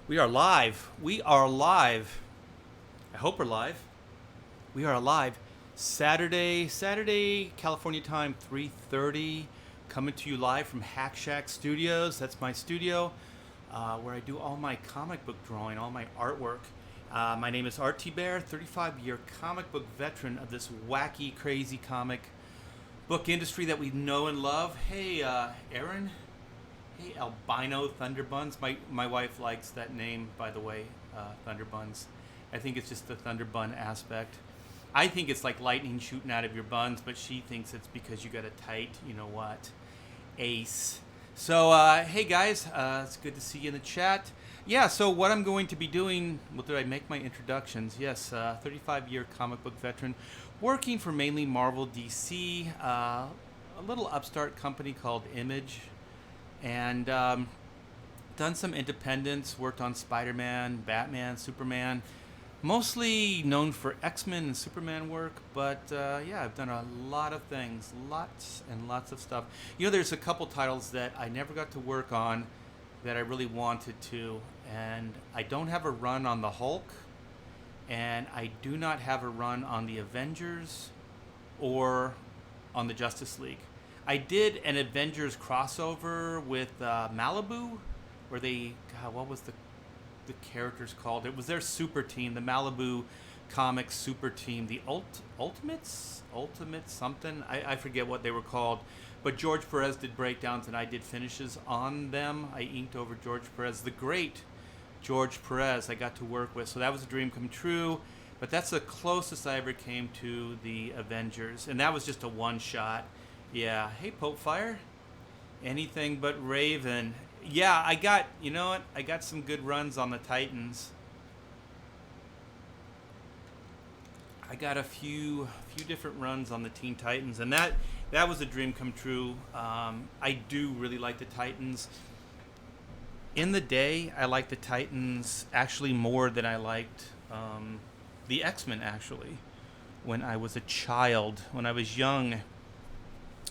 We are live. We are live. I hope we're live. We are live. Saturday, California time, 3:30. Coming to you live from Hack Shack Studios. That's my studio, where I do all my comic book drawing, all my artwork. My name is RT Bear, 35-year comic book veteran of this wacky, crazy comic book industry that we know and love. Hey, Aaron. Hey, albino thunderbuns. My wife likes that name, by the way, thunderbuns. I think it's just the thunderbun aspect. I think it's like lightning shooting out of your buns, but she thinks it's because you got a tight, you know what, ace. So, hey guys, it's good to see you in the chat. Yeah, so what I'm going to be doing, well, did I make my introductions? Yes, 35-year comic book veteran, working for mainly Marvel, DC, a little upstart company called Image, and done some independents, worked on Spider-Man, Batman, Superman, mostly known for X-Men and Superman work, but yeah, I've done a lot of things, lots and lots of stuff. You know, there's a couple titles that I never got to work on that I really wanted to, and I don't have a run on the Hulk, and I do not have a run on the Avengers or on the Justice League. I did an Avengers crossover with Malibu, where they, God, what was the characters called? It was their super team, the Malibu Comics super team, the Ultimates something. I forget what they were called, but George Perez did breakdowns and I did finishes on them. I inked over George Perez, the great George Perez. I got to work with, so that was a dream come true. But that's the closest I ever came to the Avengers, and that was just a one shot. Yeah. Hey, Pope Fire. Anything but Raven. Yeah, I got, you know what? I got some good runs on the Titans. I got a few different runs on the Teen Titans, and that was a dream come true. I do really like the Titans. In the day, I liked the Titans actually more than I liked the X-Men, actually. When I was a child, when I was young,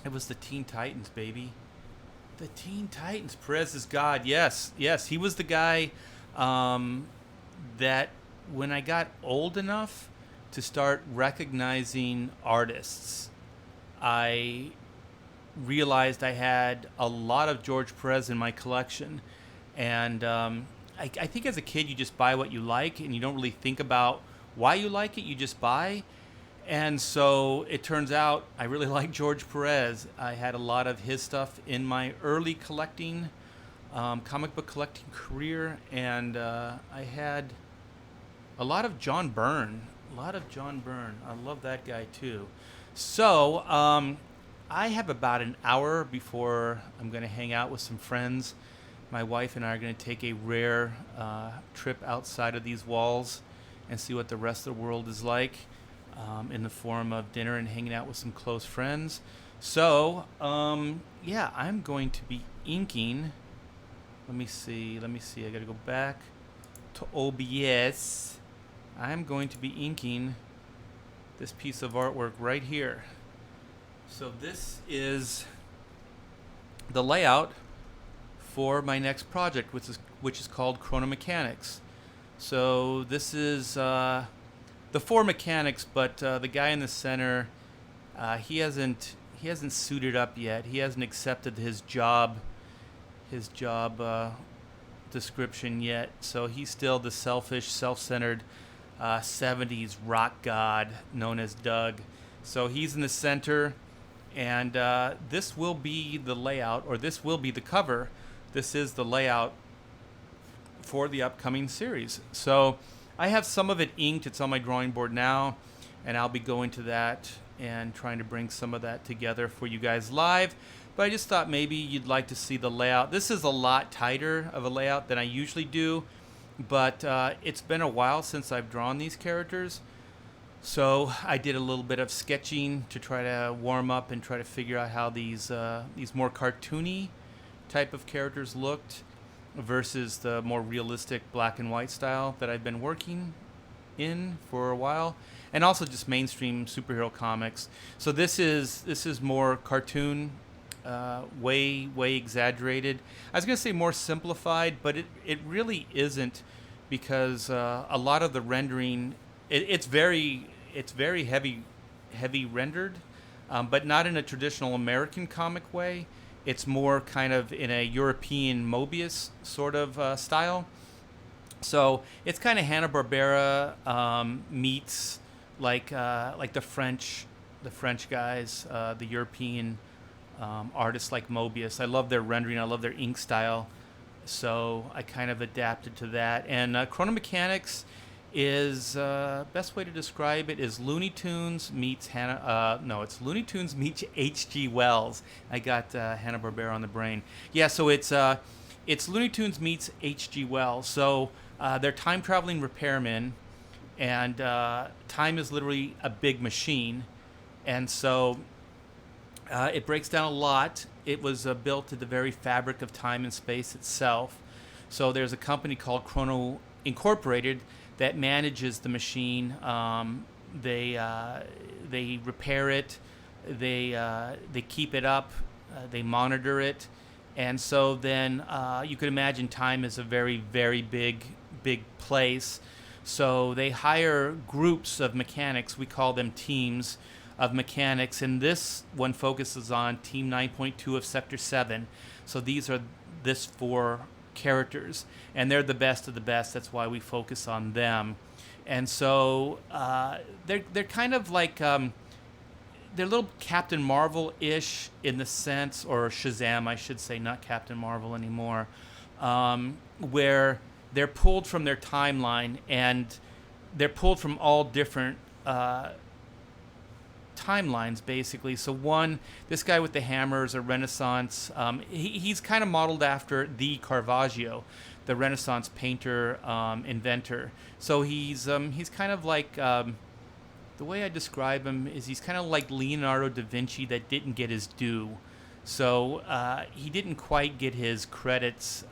it was the Teen Titans, baby. The Teen Titans. Perez is God. Yes. He was the guy that when I got old enough to start recognizing artists, I realized I had a lot of George Perez in my collection. And I think as a kid, you just buy what you like and you don't really think about why you like it. You just buy. And so it turns out I really like George Perez. I had a lot of his stuff in my early collecting, comic book collecting career, and I had a lot of John Byrne. I love that guy too. So I have about an hour before I'm going to hang out with some friends. My wife and I are going to take a rare trip outside of these walls and see what the rest of the world is like. In the form of dinner and hanging out with some close friends. So, yeah, I'm going to be inking. Let me see. I got to go back to OBS. I'm going to be inking this piece of artwork right here. So this is the layout for my next project, which is called CHRONO Mechanics. So this is the four mechanics, but the guy in the center, he hasn't suited up yet. He hasn't accepted his job description yet. So he's still the selfish, self-centered 70s rock god known as Doug. So he's in the center, and this will be the layout, or this will be the cover. This is the layout for the upcoming series. So I have some of it inked. It's on my drawing board now, and I'll be going to that and trying to bring some of that together for you guys live. But I just thought maybe you'd like to see the layout. This is a lot tighter of a layout than I usually do, but it's been a while since I've drawn these characters. So I did a little bit of sketching to try to warm up and try to figure out how these more cartoony type of characters looked versus the more realistic black and white style that I've been working in for a while, and also just mainstream superhero comics. So this is more cartoon way exaggerated. I was going to say more simplified, but it really isn't, because a lot of the rendering, it's very heavy rendered, but not in a traditional American comic way. It's more kind of in a European Mobius sort of style. So it's kind of Hanna-Barbera meets like the French guys, the European artists like Mobius. I love their rendering. I love their ink style. So I kind of adapted to that. And Chrono Mechanics is best way to describe it is Looney Tunes meets it's Looney Tunes meets H.G. Wells. I got Hanna-Barbera on the brain. Yeah, so it's Looney Tunes meets H.G. Wells. So they're time traveling repairmen, and time is literally a big machine, and so it breaks down a lot. It was built to the very fabric of time and space itself. So there's a company called CHRONO Incorporated that manages the machine. They repair it, they keep it up, they monitor it, and so then you could imagine time is a very big place. So they hire groups of mechanics. We call them teams of mechanics, and this one focuses on Team 9.2 of Sector 7. So these are this 4 characters, and they're the best of the best. That's why we focus on them. And so they're kind of like they're little Captain Marvel-ish in the sense, or Shazam, I should say, not Captain Marvel anymore, where they're pulled from their timeline, and they're pulled from all different timelines, basically. So this guy with the hammer is a Renaissance. He's kind of modeled after the Caravaggio, the Renaissance painter, inventor. So he's kind of like, the way I describe him is he's kind of like Leonardo da Vinci that didn't get his due. So he didn't quite get his credits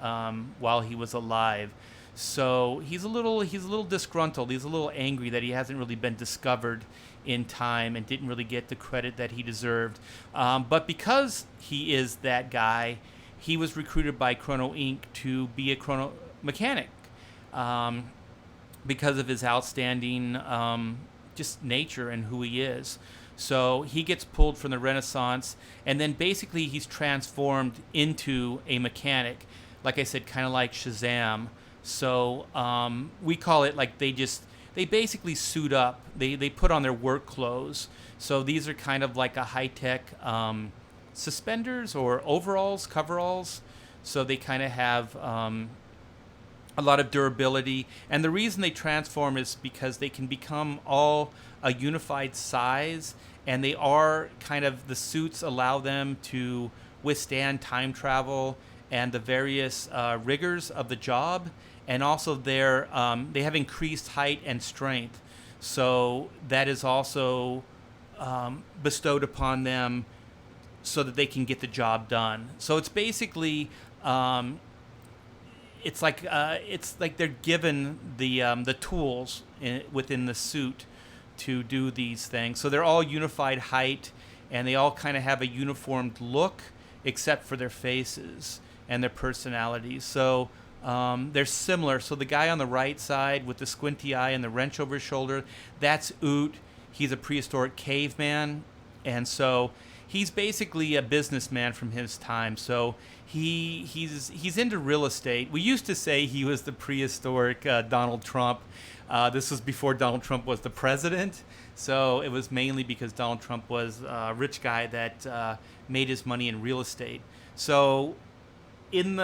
while he was alive. So he's a little disgruntled. He's a little angry that he hasn't really been discovered in time and didn't really get the credit that he deserved. But because he is that guy, he was recruited by Chrono Inc. to be a chrono mechanic because of his outstanding just nature and who he is. So he gets pulled from the Renaissance, and then basically he's transformed into a mechanic, like I said, kind of like Shazam. So we call it like they basically suit up. They put on their work clothes. So these are kind of like a high-tech suspenders or overalls, coveralls. So they kind of have a lot of durability. And the reason they transform is because they can become all a unified size, and they are kind of, the suits allow them to withstand time travel and the various rigors of the job. And also they have increased height and strength. So that is also bestowed upon them so that they can get the job done. So it's basically it's like they're given the tools within the suit to do these things. So they're all unified height, and they all kind of have a uniformed look, except for their faces and their personalities. So they're similar. So the guy on the right side with the squinty eye and the wrench over his shoulder, that's Oot. He's a prehistoric caveman, and so he's basically a businessman from his time. So he's into real estate. We used to say he was the prehistoric Donald Trump. This was before Donald Trump was the president. So it was mainly because Donald Trump was a rich guy that made his money in real estate. So in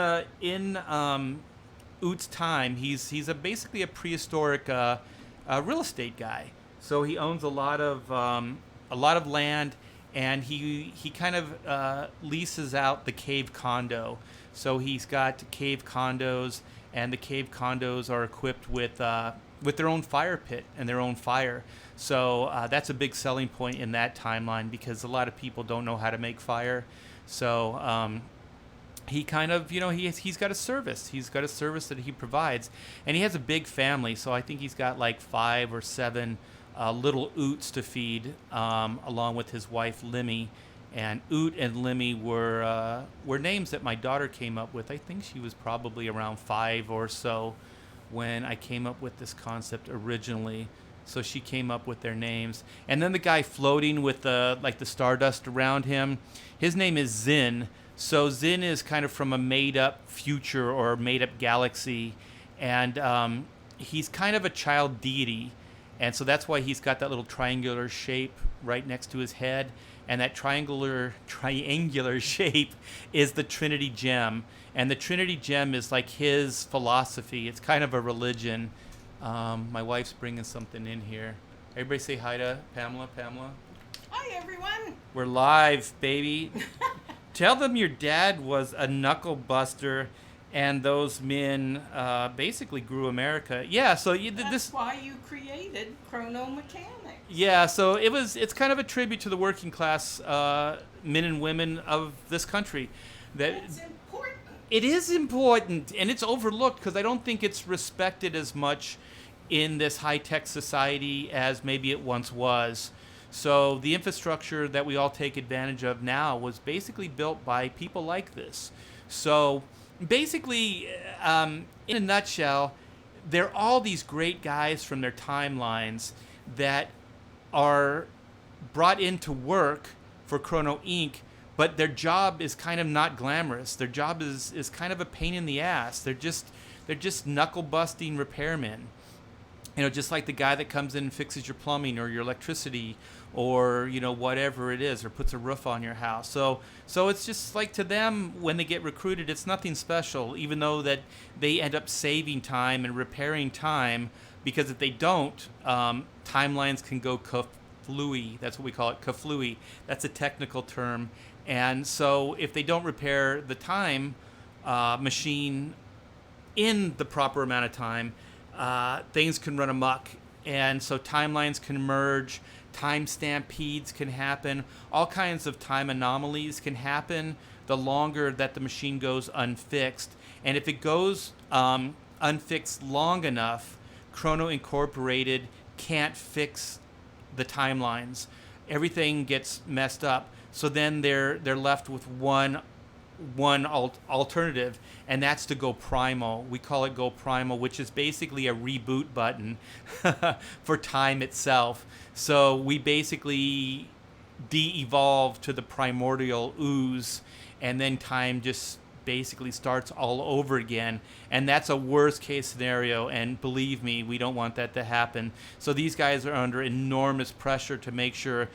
Oot's time, he's basically a prehistoric real estate guy. So he owns a lot of land, and he kind of leases out the cave condo. So he's got cave condos, and the cave condos are equipped with their own fire pit and their own fire. So that's a big selling point in that timeline, because a lot of people don't know how to make fire. So he kind of, he's got a service. He's got a service that he provides, and he has a big family. So I think he's got like 5 or 7 little Oots to feed, along with his wife Limmy And Oot and Lemmy were names that my daughter came up with. I think she was probably around 5 or so when I came up with this concept originally. So she came up with their names. And then the guy floating with the stardust around him, his name is Zin. So Zin is kind of from a made-up future or made-up galaxy, and he's kind of a child deity, and so that's why he's got that little triangular shape right next to his head, and that triangular shape is the Trinity Gem, and the Trinity Gem is like his philosophy. It's kind of a religion. My wife's bringing something in here. Everybody say hi to Pamela. Pamela. Hi, everyone. We're live, baby. Tell them your dad was a knuckle buster, and those men basically grew America. Yeah, so That's why you created Chrono Mechanics. Yeah, so it's kind of a tribute to the working class men and women of this country. That's important. It is important, and it's overlooked because I don't think it's respected as much in this high-tech society as maybe it once was. So the infrastructure that we all take advantage of now was basically built by people like this. So basically, in a nutshell, they're all these great guys from their timelines that are brought into work for Chrono Inc., but their job is kind of not glamorous. Their job is kind of a pain in the ass. They're just knuckle-busting repairmen. You know, just like the guy that comes in and fixes your plumbing or your electricity or, you know, whatever it is, or puts a roof on your house. So it's just like, to them, when they get recruited, it's nothing special, even though that they end up saving time and repairing time, because if they don't, timelines can go kaflooey. That's what we call it, kaflooey. That's a technical term. And so if they don't repair the time machine in the proper amount of time, things can run amok, and so timelines can merge, time stampedes can happen, all kinds of time anomalies can happen the longer that the machine goes unfixed. And if it goes unfixed long enough, Chrono Incorporated can't fix the timelines. Everything gets messed up. So then they're left with one alternative, and that's to go primal. We call it go primal, which is basically a reboot button for time itself. So we basically de-evolve to the primordial ooze, and then time just basically starts all over again. And that's a worst case scenario, and believe me, we don't want that to happen. So these guys are under enormous pressure to make sure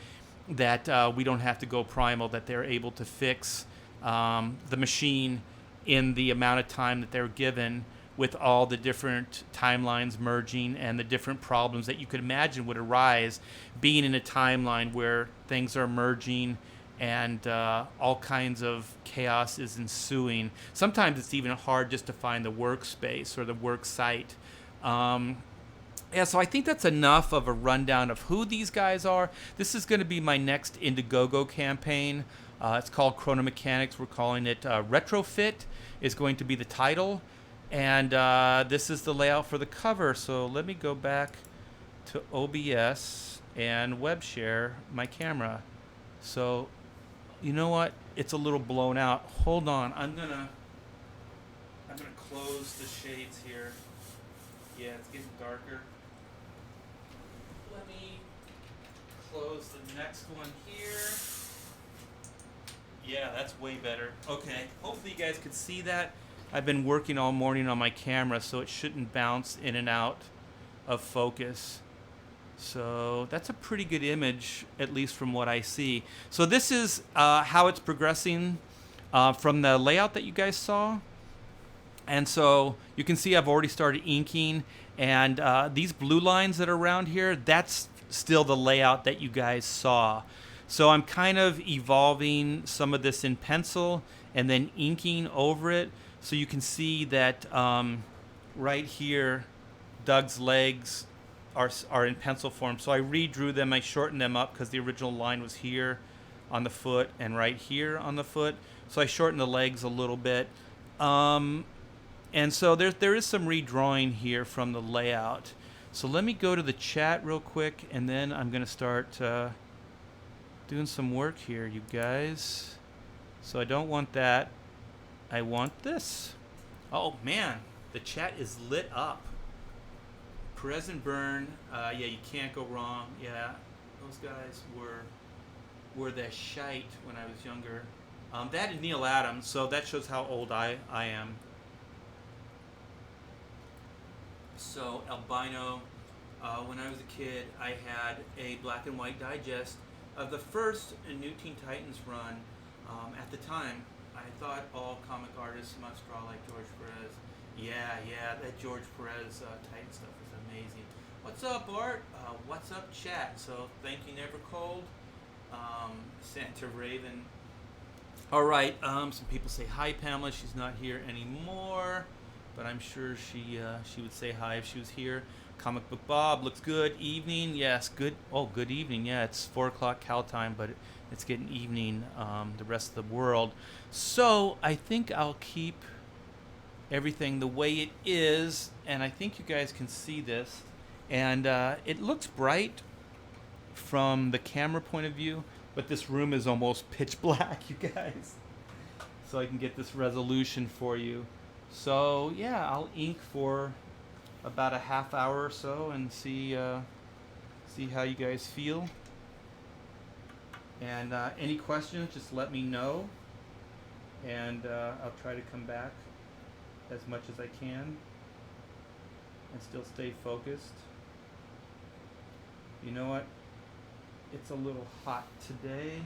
that we don't have to go primal, that they're able to fix the machine in the amount of time that they're given, with all the different timelines merging and the different problems that you could imagine would arise being in a timeline where things are merging and all kinds of chaos is ensuing. Sometimes it's even hard just to find the workspace or the work site. Yeah, so I think that's enough of a rundown of who these guys are. This is going to be my next Indiegogo campaign. It's called Chrono Mechanics. We're calling it Retrofit is going to be the title. And this is the layout for the cover. So let me go back to OBS and web share my camera. So you know what? It's a little blown out. Hold on. I'm gonna close the shades here. Yeah, it's getting darker. Let me close the next one here. Yeah, that's way better. Okay, hopefully you guys could see that. I've been working all morning on my camera, so it shouldn't bounce in and out of focus. So that's a pretty good image, at least from what I see. So this is how it's progressing from the layout that you guys saw. And so you can see I've already started inking, and these blue lines that are around here, that's still the layout that you guys saw. So I'm kind of evolving some of this in pencil and then inking over it. So you can see that right here, Doug's legs are in pencil form. So I redrew them, I shortened them up because the original line was here on the foot and right here on the foot. So I shortened the legs a little bit. And so there is some redrawing here from the layout. So let me go to the chat real quick, and then I'm going to start Doing some work here, you guys. So I don't want that. I want this. Oh man, the chat is lit up. Perez and Byrne, yeah, you can't go wrong. Yeah, those guys were the shite when I was younger. That and Neil Adams, so that shows how old I am. So albino. When I was a kid, I had a black and white digest of the first New Teen Titans run. At the time, I thought all comic artists must draw like George Perez. Yeah, that George Perez Titan stuff is amazing. What's up, Art? What's up, chat? So thank you, Never Cold. Santa Raven. All right. Some people say hi, Pamela. She's not here anymore, but I'm sure she would say hi if she was here. Comic Book Bob looks good. Evening, yes, good. Oh, good evening. Yeah, it's 4:00 Cal time, but it's getting evening. The rest of the world. So I think I'll keep everything the way it is, and I think you guys can see this. And it looks bright from the camera point of view, but this room is almost pitch black, you guys. So I can get this resolution for you. So yeah, I'll ink for about a half hour or so and see how you guys feel. And any questions, just let me know, and I'll try to come back as much as I can and still stay focused. You know what? It's a little hot today,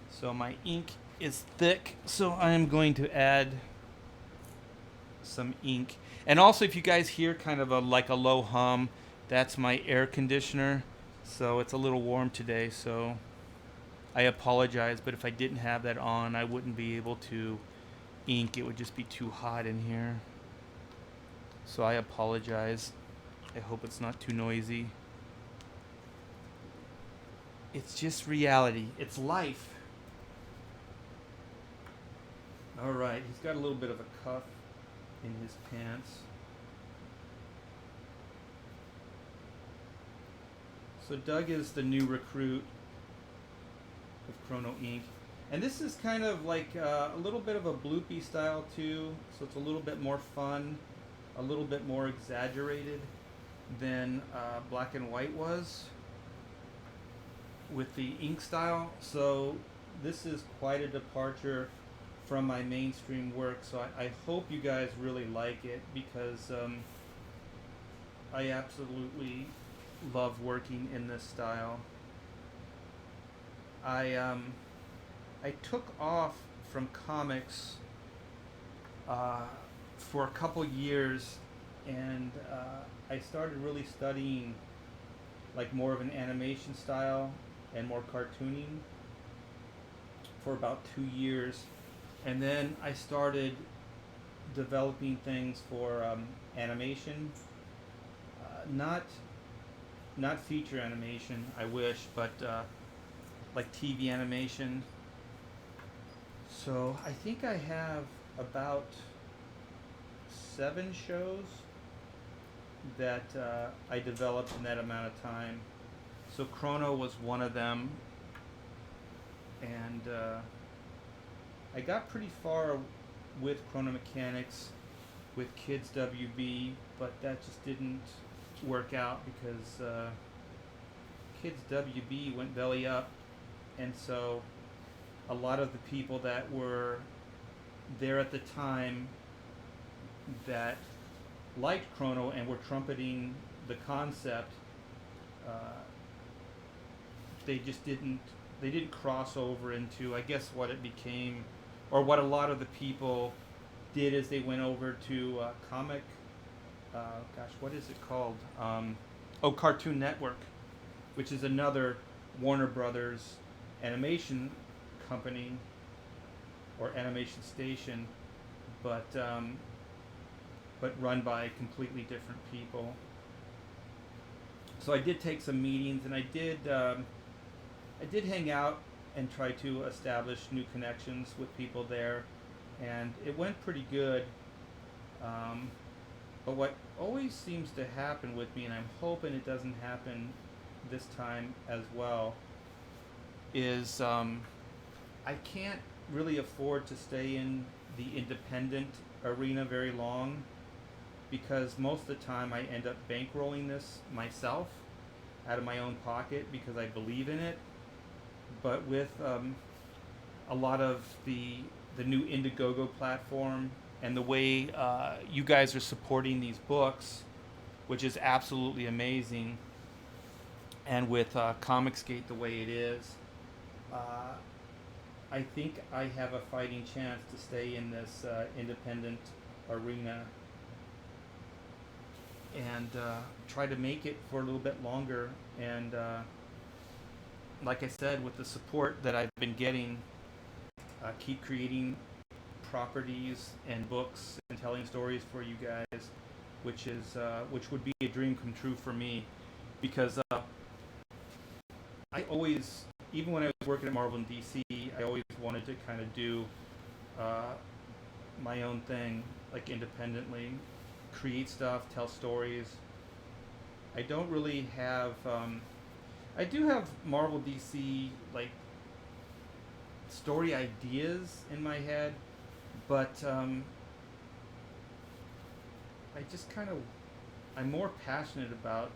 so my ink is thick, so I am going to add some ink. And also, if you guys hear kind of like a low hum, that's my air conditioner. So it's a little warm today, so I apologize, but if I didn't have that on, I wouldn't be able to ink. It would just be too hot in here. So I apologize. I hope it's not too noisy. It's just reality. It's life. All right, he's got a little bit of a cuff in his pants. So Doug is the new recruit of Chrono Inc. And this is kind of like a little bit of a bloopy style too, so it's a little bit more fun, a little bit more exaggerated than Black and White was with the ink style. So this is quite a departure from my mainstream work, so I hope you guys really like it, because I absolutely love working in this style. I took off from comics for a couple years, and I started really studying like more of an animation style and more cartooning for about 2 years. And then I started developing things for animation, not feature animation, I wish, but like TV animation. So I think I have about 7 shows that I developed in that amount of time. So Chrono was one of them, and I got pretty far with Chrono Mechanics with Kids WB, but that just didn't work out because Kids WB went belly up, and so a lot of the people that were there at the time that liked Chrono and were trumpeting the concept, they didn't cross over into, I guess, what it became, or what a lot of the people did is they went over to comic, what is it called? Cartoon Network, which is another Warner Brothers animation company or animation station, but run by completely different people. So I did take some meetings, and I did hang out and try to establish new connections with people there, and it went pretty good. But what always seems to happen with me, and I'm hoping it doesn't happen this time as well, is I can't really afford to stay in the independent arena very long because most of the time I end up bankrolling this myself out of my own pocket because I believe in it. But with a lot of the new Indiegogo platform and the way you guys are supporting these books, which is absolutely amazing, and with Comicsgate the way it is, I think I have a fighting chance to stay in this independent arena and try to make it for a little bit longer. And like I said, with the support that I've been getting, keep creating properties and books and telling stories for you guys, which would be a dream come true for me, because I always, even when I was working at Marvel and DC, I always wanted to kind of do my own thing, like independently, create stuff, tell stories. I don't really have. I do have Marvel DC like story ideas in my head, but I just kind of, I'm more passionate about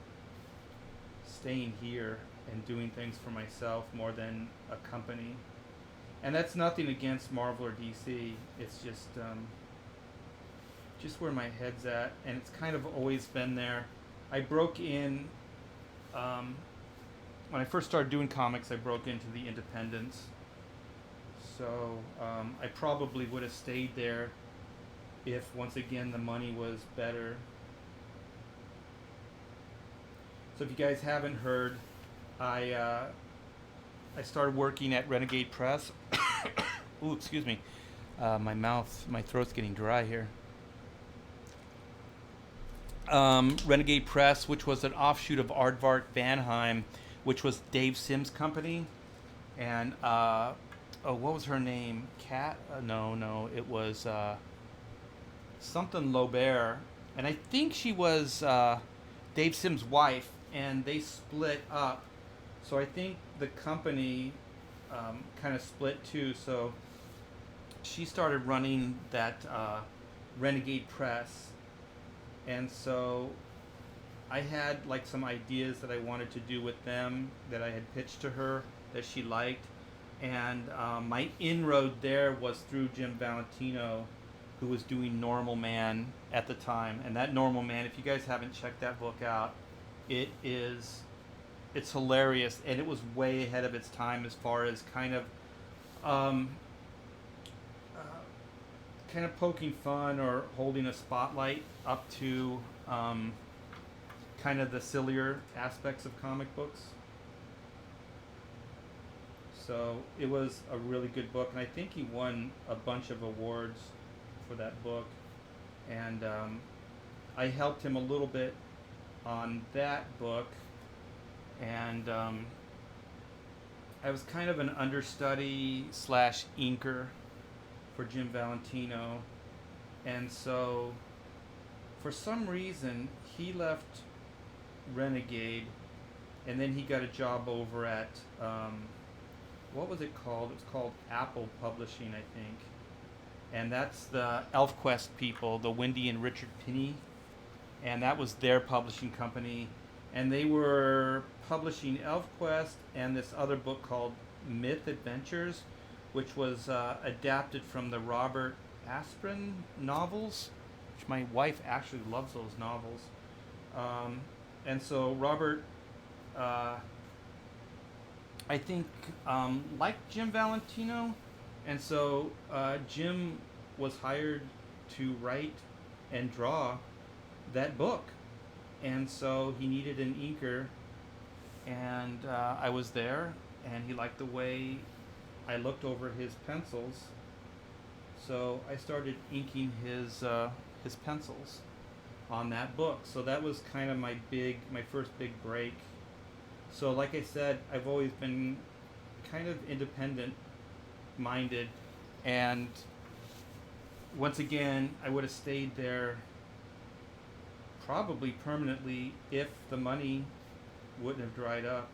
staying here and doing things for myself more than a company. And that's nothing against Marvel or DC. It's just where my head's at, and it's kind of always been there. I broke in when I first started doing comics. I broke into the independents, so I probably would have stayed there if once again the money was better. So if you guys haven't heard, I started working at Renegade Press. Ooh, excuse me. My throat's getting dry here. Renegade Press, which was an offshoot of Aardvark Vanheim, which was Dave Sims' company. And, what was her name? Kat? No, it was something Lobert. And I think she was Dave Sims' wife, and they split up. So I think the company kind of split too. So she started running that Renegade Press. And so I had like some ideas that I wanted to do with them that I had pitched to her that she liked. And my inroad there was through Jim Valentino, who was doing Normal Man at the time. And that Normal Man, if you guys haven't checked that book out, it's hilarious, and it was way ahead of its time as far as kind of poking fun or holding a spotlight up to kind of the sillier aspects of comic books. So it was a really good book, and I think he won a bunch of awards for that book. And I helped him a little bit on that book, and I was kind of an understudy slash inker for Jim Valentino. And so for some reason he left Renegade, and then he got a job over at what was it called? It was called Apple Publishing, I think. And that's the ElfQuest people, the Wendy and Richard Pinney. And that was their publishing company. And they were publishing ElfQuest and this other book called Myth Adventures, which was adapted from the Robert Asprin novels, which my wife actually loves those novels. And so Robert, I think, liked Jim Valentino. And so Jim was hired to write and draw that book. And so he needed an inker, and I was there, and he liked the way I looked over his pencils. So I started inking his pencils on that book. So that was kind of my first big break. So like I said, I've always been kind of independent minded, and once again I would have stayed there probably permanently if the money wouldn't have dried up.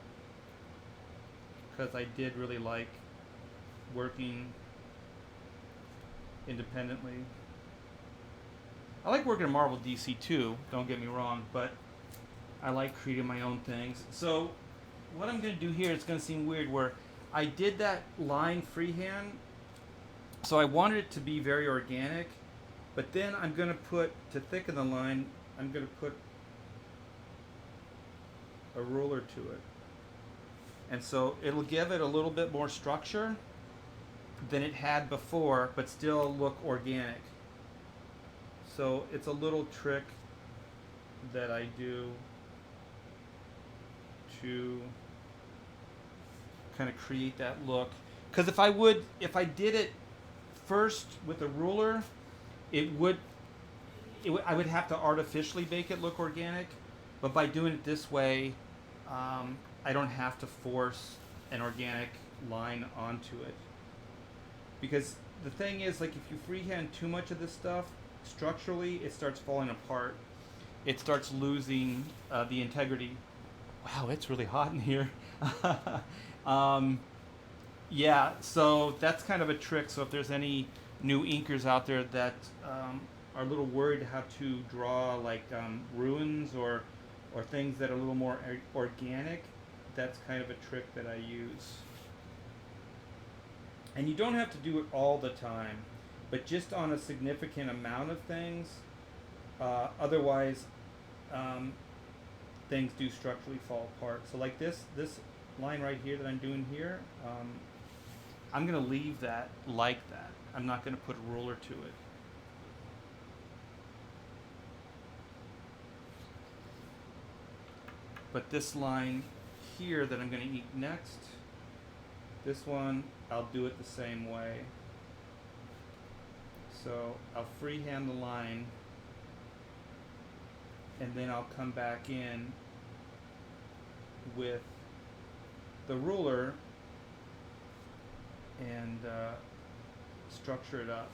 because I did really like working independently. I like working at Marvel DC too, don't get me wrong, but I like creating my own things. So what I'm going to do here, it's going to seem weird, where I did that line freehand, so I wanted it to be very organic, but then I'm going to put, to thicken the line, I'm going to put a ruler to it. And so it'll give it a little bit more structure than it had before, but still look organic. So it's a little trick that I do to kind of create that look. Because if I did it first with a ruler, I would have to artificially make it look organic. But by doing it this way, I don't have to force an organic line onto it. Because the thing is, like, if you freehand too much of this stuff, structurally, it starts falling apart. It starts losing the integrity. Wow, it's really hot in here. Yeah, so that's kind of a trick. So if there's any new inkers out there that are a little worried how to draw like ruins or things that are a little more organic, that's kind of a trick that I use. And you don't have to do it all the time, but just on a significant amount of things. Otherwise, things do structurally fall apart. So like this line right here that I'm doing here, I'm going to leave that like that. I'm not going to put a ruler to it. But this line here that I'm going to ink next, this one, I'll do it the same way. So I'll freehand the line, and then I'll come back in with the ruler and structure it up.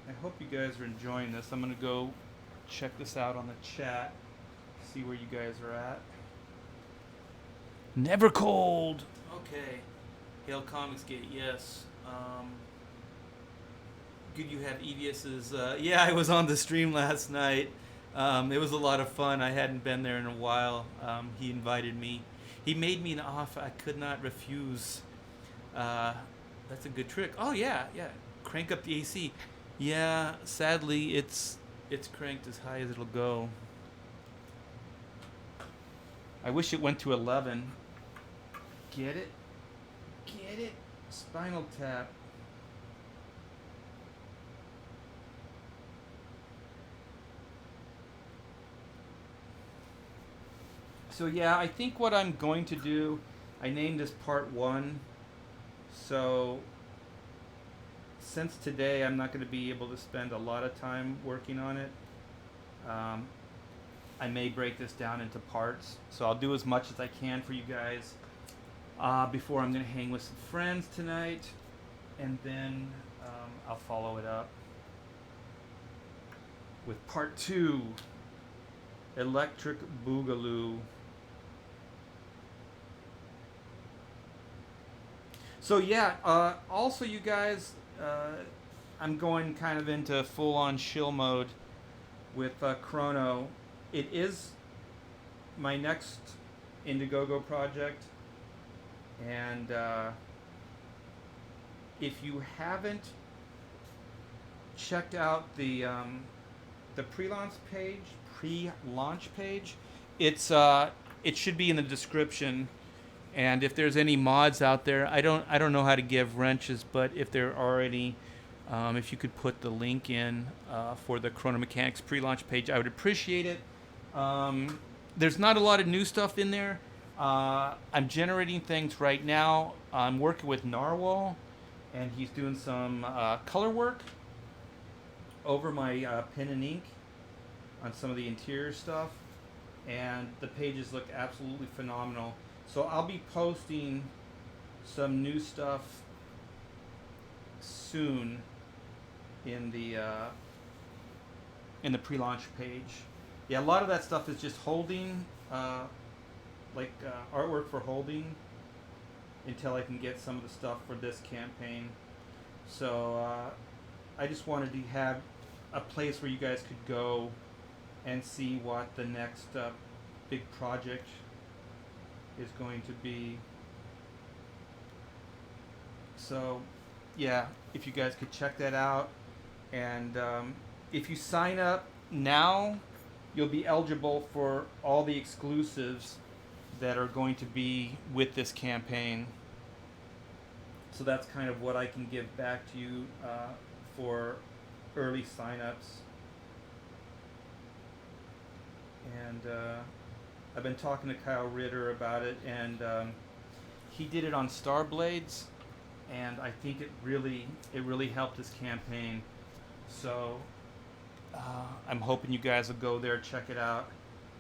I hope you guys are enjoying this. I'm going to go check this out on the chat, see where you guys are at. Never cold. Okay. Hail Comicsgate, yes. Good you have EVS's. Yeah, I was on the stream last night. It was a lot of fun. I hadn't been there in a while. He invited me. He made me an offer I could not refuse. That's a good trick. Oh, yeah. Crank up the AC. Yeah, sadly, it's cranked as high as it'll go. I wish it went to 11. Get it? Get it? Spinal Tap. So yeah, I think what I'm going to do, I named this part 1. So since today I'm not going to be able to spend a lot of time working on it, I may break this down into parts. So I'll do as much as I can for you guys before I'm going to hang with some friends tonight, and then I'll follow it up with part 2, Electric Boogaloo. So yeah, also you guys, I'm going kind of into full-on shill mode with CHRONO. It is my next Indiegogo project, and if you haven't checked out the pre-launch page, it should be in the description. And if there's any mods out there, I don't know how to give wrenches, but if there are any, if you could put the link in for the Chrono Mechanics pre-launch page, I would appreciate it. There's not a lot of new stuff in there. I'm generating things right now. I'm working with Narwhal, and he's doing some color work over my pen and ink on some of the interior stuff, and the pages look absolutely phenomenal. So I'll be posting some new stuff soon in the pre-launch page. Yeah, a lot of that stuff is just holding artwork for holding until I can get some of the stuff for this campaign. So I just wanted to have a place where you guys could go and see what the next big project is going to be. So yeah, if you guys could check that out, and if you sign up now, you'll be eligible for all the exclusives that are going to be with this campaign. So that's kind of what I can give back to you for early signups. And I've been talking to Kyle Ritter about it, and he did it on Starblades, and I think it really helped his campaign. So I'm hoping you guys will go there, check it out,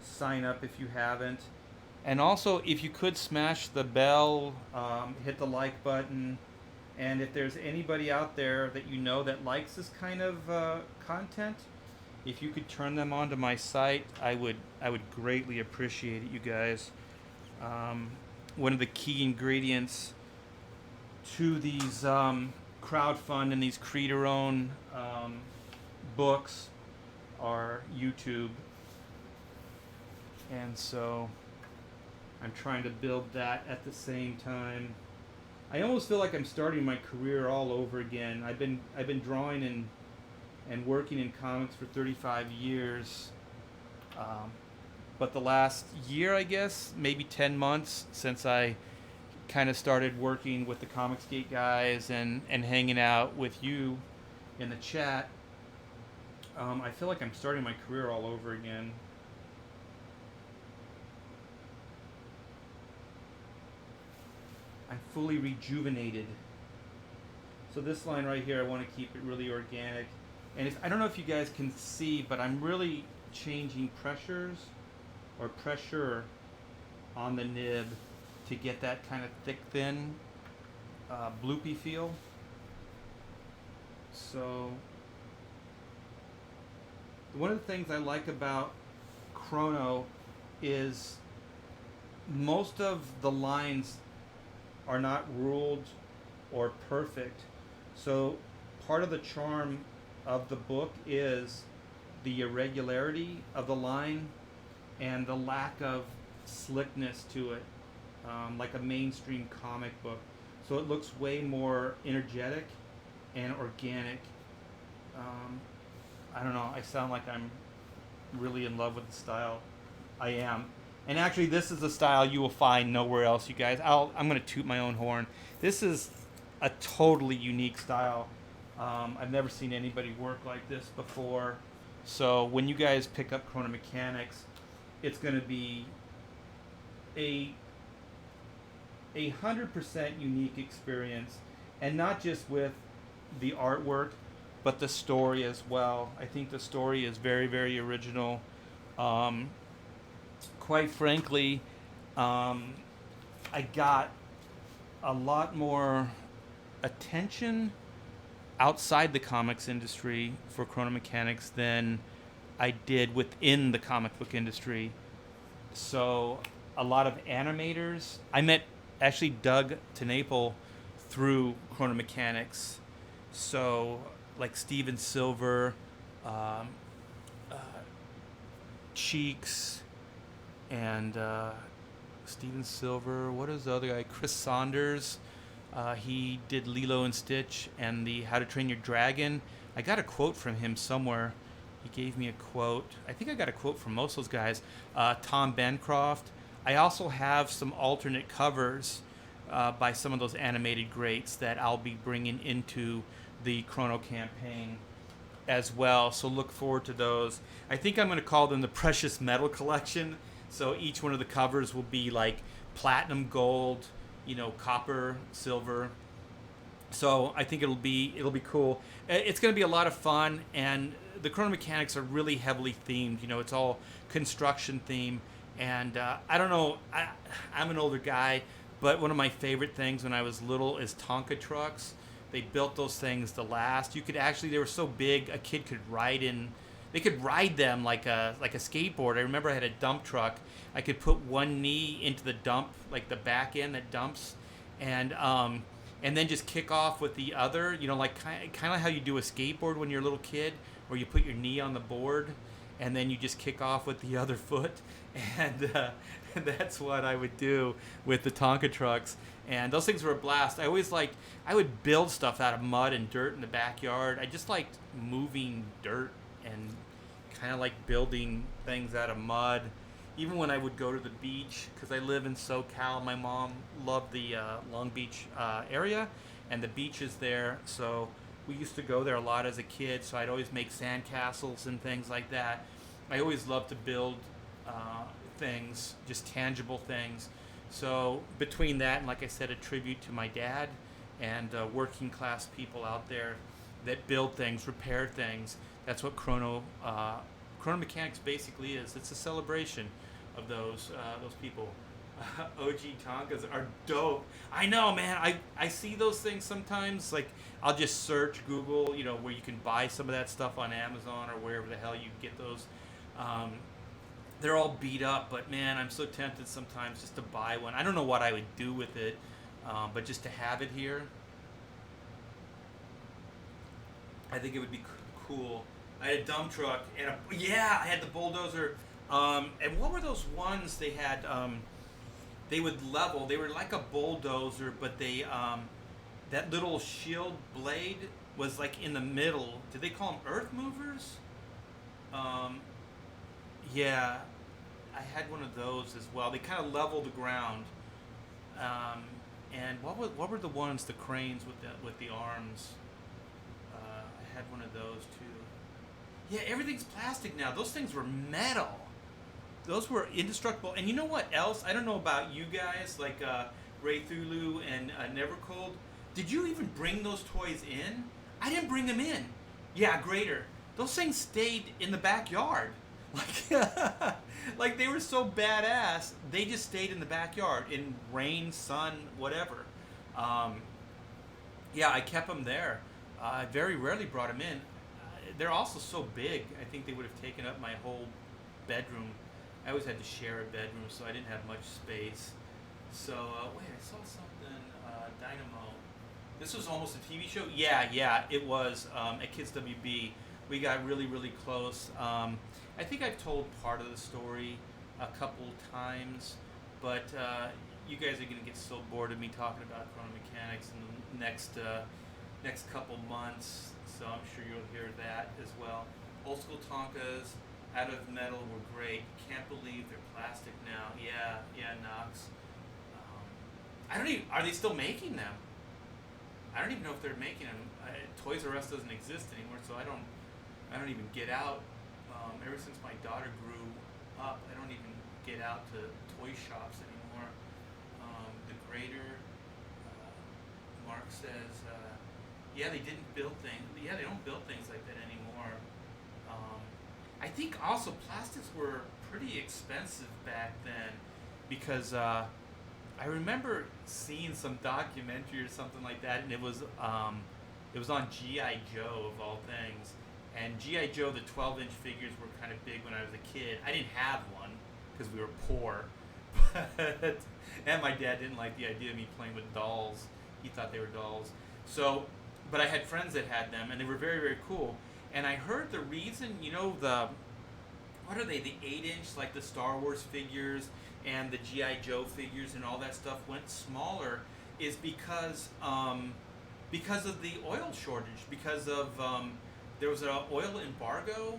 sign up if you haven't. And also, if you could smash the bell, hit the like button, and if there's anybody out there that you know that likes this kind of content, if you could turn them onto my site, I would greatly appreciate it, you guys. One of the key ingredients to these crowdfund and these creator-owned books are YouTube, and so I'm trying to build that at the same time. I almost feel like I'm starting my career all over again. I've been drawing and working in comics for 35 years, but the last year, I guess, maybe 10 months since I kind of started working with the Comicsgate guys and hanging out with you in the chat, I feel like I'm starting my career all over again. I'm fully rejuvenated. So this line right here, I want to keep it really organic. And I don't know if you guys can see, but I'm really changing pressure on the nib to get that kind of thick, thin, bloopy feel. So one of the things I like about CHRONO is most of the lines are not ruled or perfect. So part of the charm of the book is the irregularity of the line and the lack of slickness to it, like a mainstream comic book. So it looks way more energetic and organic. I don't know, I sound like I'm really in love with the style. I am. And actually, this is a style you will find nowhere else, you guys. I'm going to toot my own horn. This is a totally unique style. I've never seen anybody work like this before. So when you guys pick up Chrono Mechanics, it's going to be a 100% unique experience, and not just with the artwork, but the story as well. I think the story is very, very original. Quite frankly, I got a lot more attention outside the comics industry for Chrono Mechanics than I did within the comic book industry. So a lot of animators. I met actually Doug Tenaple through Chrono Mechanics. So like Steven Silver, Cheeks, and Steven Silver. What is the other guy? Chris Saunders. He did Lilo and Stitch and the How to Train Your Dragon. I got a quote from him somewhere. He gave me a quote. I think I got a quote from most of those guys. Tom Bancroft. I also have some alternate covers by some of those animated greats that I'll be bringing into the Chrono campaign as well. So look forward to those. I think I'm going to call them the Precious Metal Collection. So each one of the covers will be like platinum, gold, copper, silver. So I think it'll be cool. It's going to be a lot of fun, and the Chrono Mechanics are really heavily themed. It's all construction theme, and I don't know. I'm an older guy, but one of my favorite things when I was little is Tonka trucks. They built those things to last. They were so big, a kid could ride in they could ride them like a skateboard. I remember I had a dump truck. I could put one knee into the dump, like the back end that dumps, and then just kick off with the other. You know, like kind of how you do a skateboard when you're a little kid, where you put your knee on the board, and then you just kick off with the other foot, and that's what I would do with the Tonka trucks. And those things were a blast. I would build stuff out of mud and dirt in the backyard. I just liked moving dirt and kind of like building things out of mud. Even when I would go to the beach, because I live in SoCal, my mom loved the Long Beach area, and the beach is there. So we used to go there a lot as a kid. So I'd always make sandcastles and things like that. I always loved to build things, just tangible things. So between that and, like I said, a tribute to my dad and working class people out there that build things, repair things, that's what Chrono Mechanics basically is. It's a celebration of those people. OG Tonkas are dope. I know, man. I see those things sometimes. Like, I'll just search Google, you know, where you can buy some of that stuff on Amazon or wherever the hell you get those. They're all beat up, but man, I'm so tempted sometimes just to buy one. I don't know what I would do with it, but just to have it here, I think it would be cool. I had a dump truck and I had the bulldozer. And what were those ones they had? They would level. They were like a bulldozer, but they that little shield blade was like in the middle. Did they call them earth movers? Yeah, I had one of those as well. They kind of level the ground. And what were the ones, the cranes with the arms? I had one of those too. Yeah, everything's plastic now. Those things were metal. Those were indestructible. And you know what else? I don't know about you guys, like Ray Thulu and Nevercold. Did you even bring those toys in? I didn't bring them in. Yeah, Greater. Those things stayed in the backyard. Like they were so badass, they just stayed in the backyard in rain, sun, whatever. Yeah, I kept them there. I very rarely brought them in. They're also so big. I think they would have taken up my whole bedroom. I always had to share a bedroom, so I didn't have much space. So wait, I saw something. Dynamo. This was almost a TV show. Yeah, it was at Kids WB. We got really, really close. I think I've told part of the story a couple times, but you guys are going to get so bored of me talking about Chrono Mechanics in the next couple months, so I'm sure you'll hear that as well. Old school Tonkas out of metal were great. Can't believe they're plastic now. Yeah, Knox. I don't even. Are they still making them? I don't even know if they're making them. Toys R Us doesn't exist anymore, so I don't even get out. Ever since my daughter grew up, I don't even get out to toy shops anymore. The Greater, Mark says, yeah, they didn't build things. Yeah, they don't build things like that anymore. I think also plastics were pretty expensive back then because I remember seeing some documentary or something like that, and it was on G.I. Joe of all things. And G.I. Joe, the 12-inch figures were kind of big when I was a kid. I didn't have one because we were poor. And my dad didn't like the idea of me playing with dolls. He thought they were dolls. So, but I had friends that had them, and they were very, very cool. And I heard the reason, you know, what are they, the 8-inch, like the Star Wars figures and the G.I. Joe figures and all that stuff went smaller is because of the oil shortage, because of... there was an oil embargo,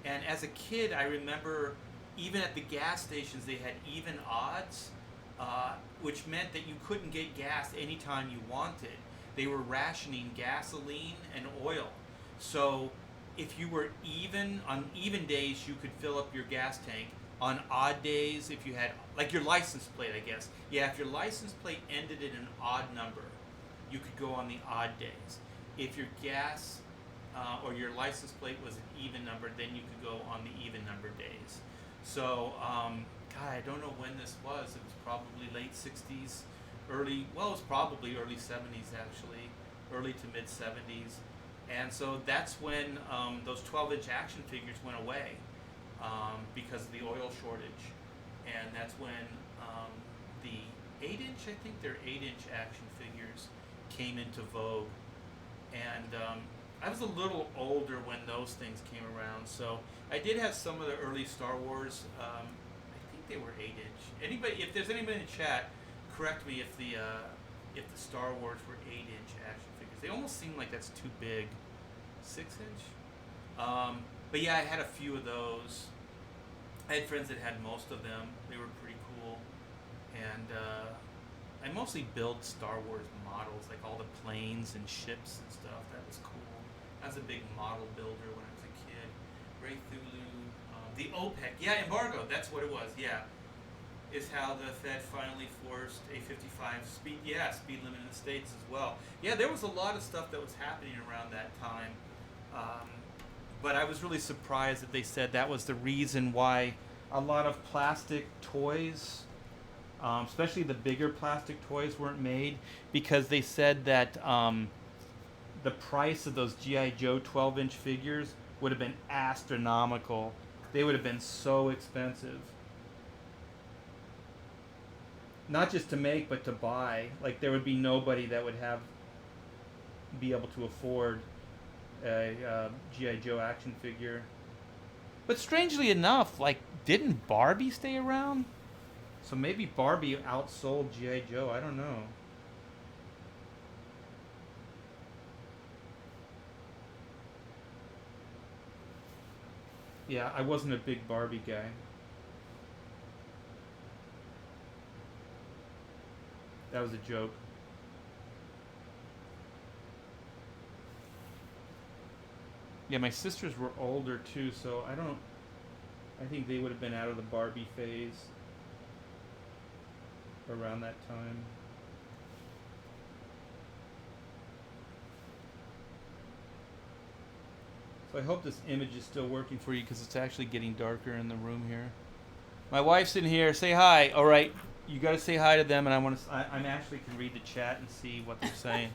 and as a kid, I remember even at the gas stations they had even odds, which meant that you couldn't get gas anytime you wanted. They were rationing gasoline and oil. So if you were even, on even days, you could fill up your gas tank. On odd days, if you had, like your license plate, I guess. Yeah, if your license plate ended in an odd number, you could go on the odd days. If your gas... or your license plate was an even number, then you could go on the even number days. So, God, I don't know when this was. It was probably late 60s, it was probably early 70s actually, early to mid 70s. And so that's when those 12-inch action figures went away because of the oil shortage. And that's when the 8-inch, I think they're 8-inch action figures, came into vogue. And I was a little older when those things came around, so I did have some of the early Star Wars. I think they were 8-inch. Anybody, if there's anybody in the chat, correct me if the Star Wars were 8-inch action figures. They almost seem like that's too big. 6-inch. But yeah, I had a few of those. I had friends that had most of them. They were pretty cool, and I mostly build Star Wars models, like all the planes and ships and stuff. That was cool. I was a big model builder when I was a kid. Ray Thulu, the OPEC, yeah, embargo. That's what it was. Yeah, is how the Fed finally forced a 55 speed limit in the States as well. Yeah, there was a lot of stuff that was happening around that time. But I was really surprised that they said that was the reason why a lot of plastic toys, especially the bigger plastic toys, weren't made, because they said that the price of those G.I. Joe 12-inch figures would have been astronomical. They would have been so expensive. Not just to make, but to buy. Like, there would be nobody that would be able to afford a G.I. Joe action figure. But strangely enough, like, didn't Barbie stay around? So maybe Barbie outsold G.I. Joe. I don't know. Yeah, I wasn't a big Barbie guy. That was a joke. Yeah, my sisters were older too, so I think they would have been out of the Barbie phase around that time. So I hope this image is still working for you, because it's actually getting darker in the room here. My wife's in here. Say hi. All right, you got to say hi to them, and I'm actually can read the chat and see what they're saying.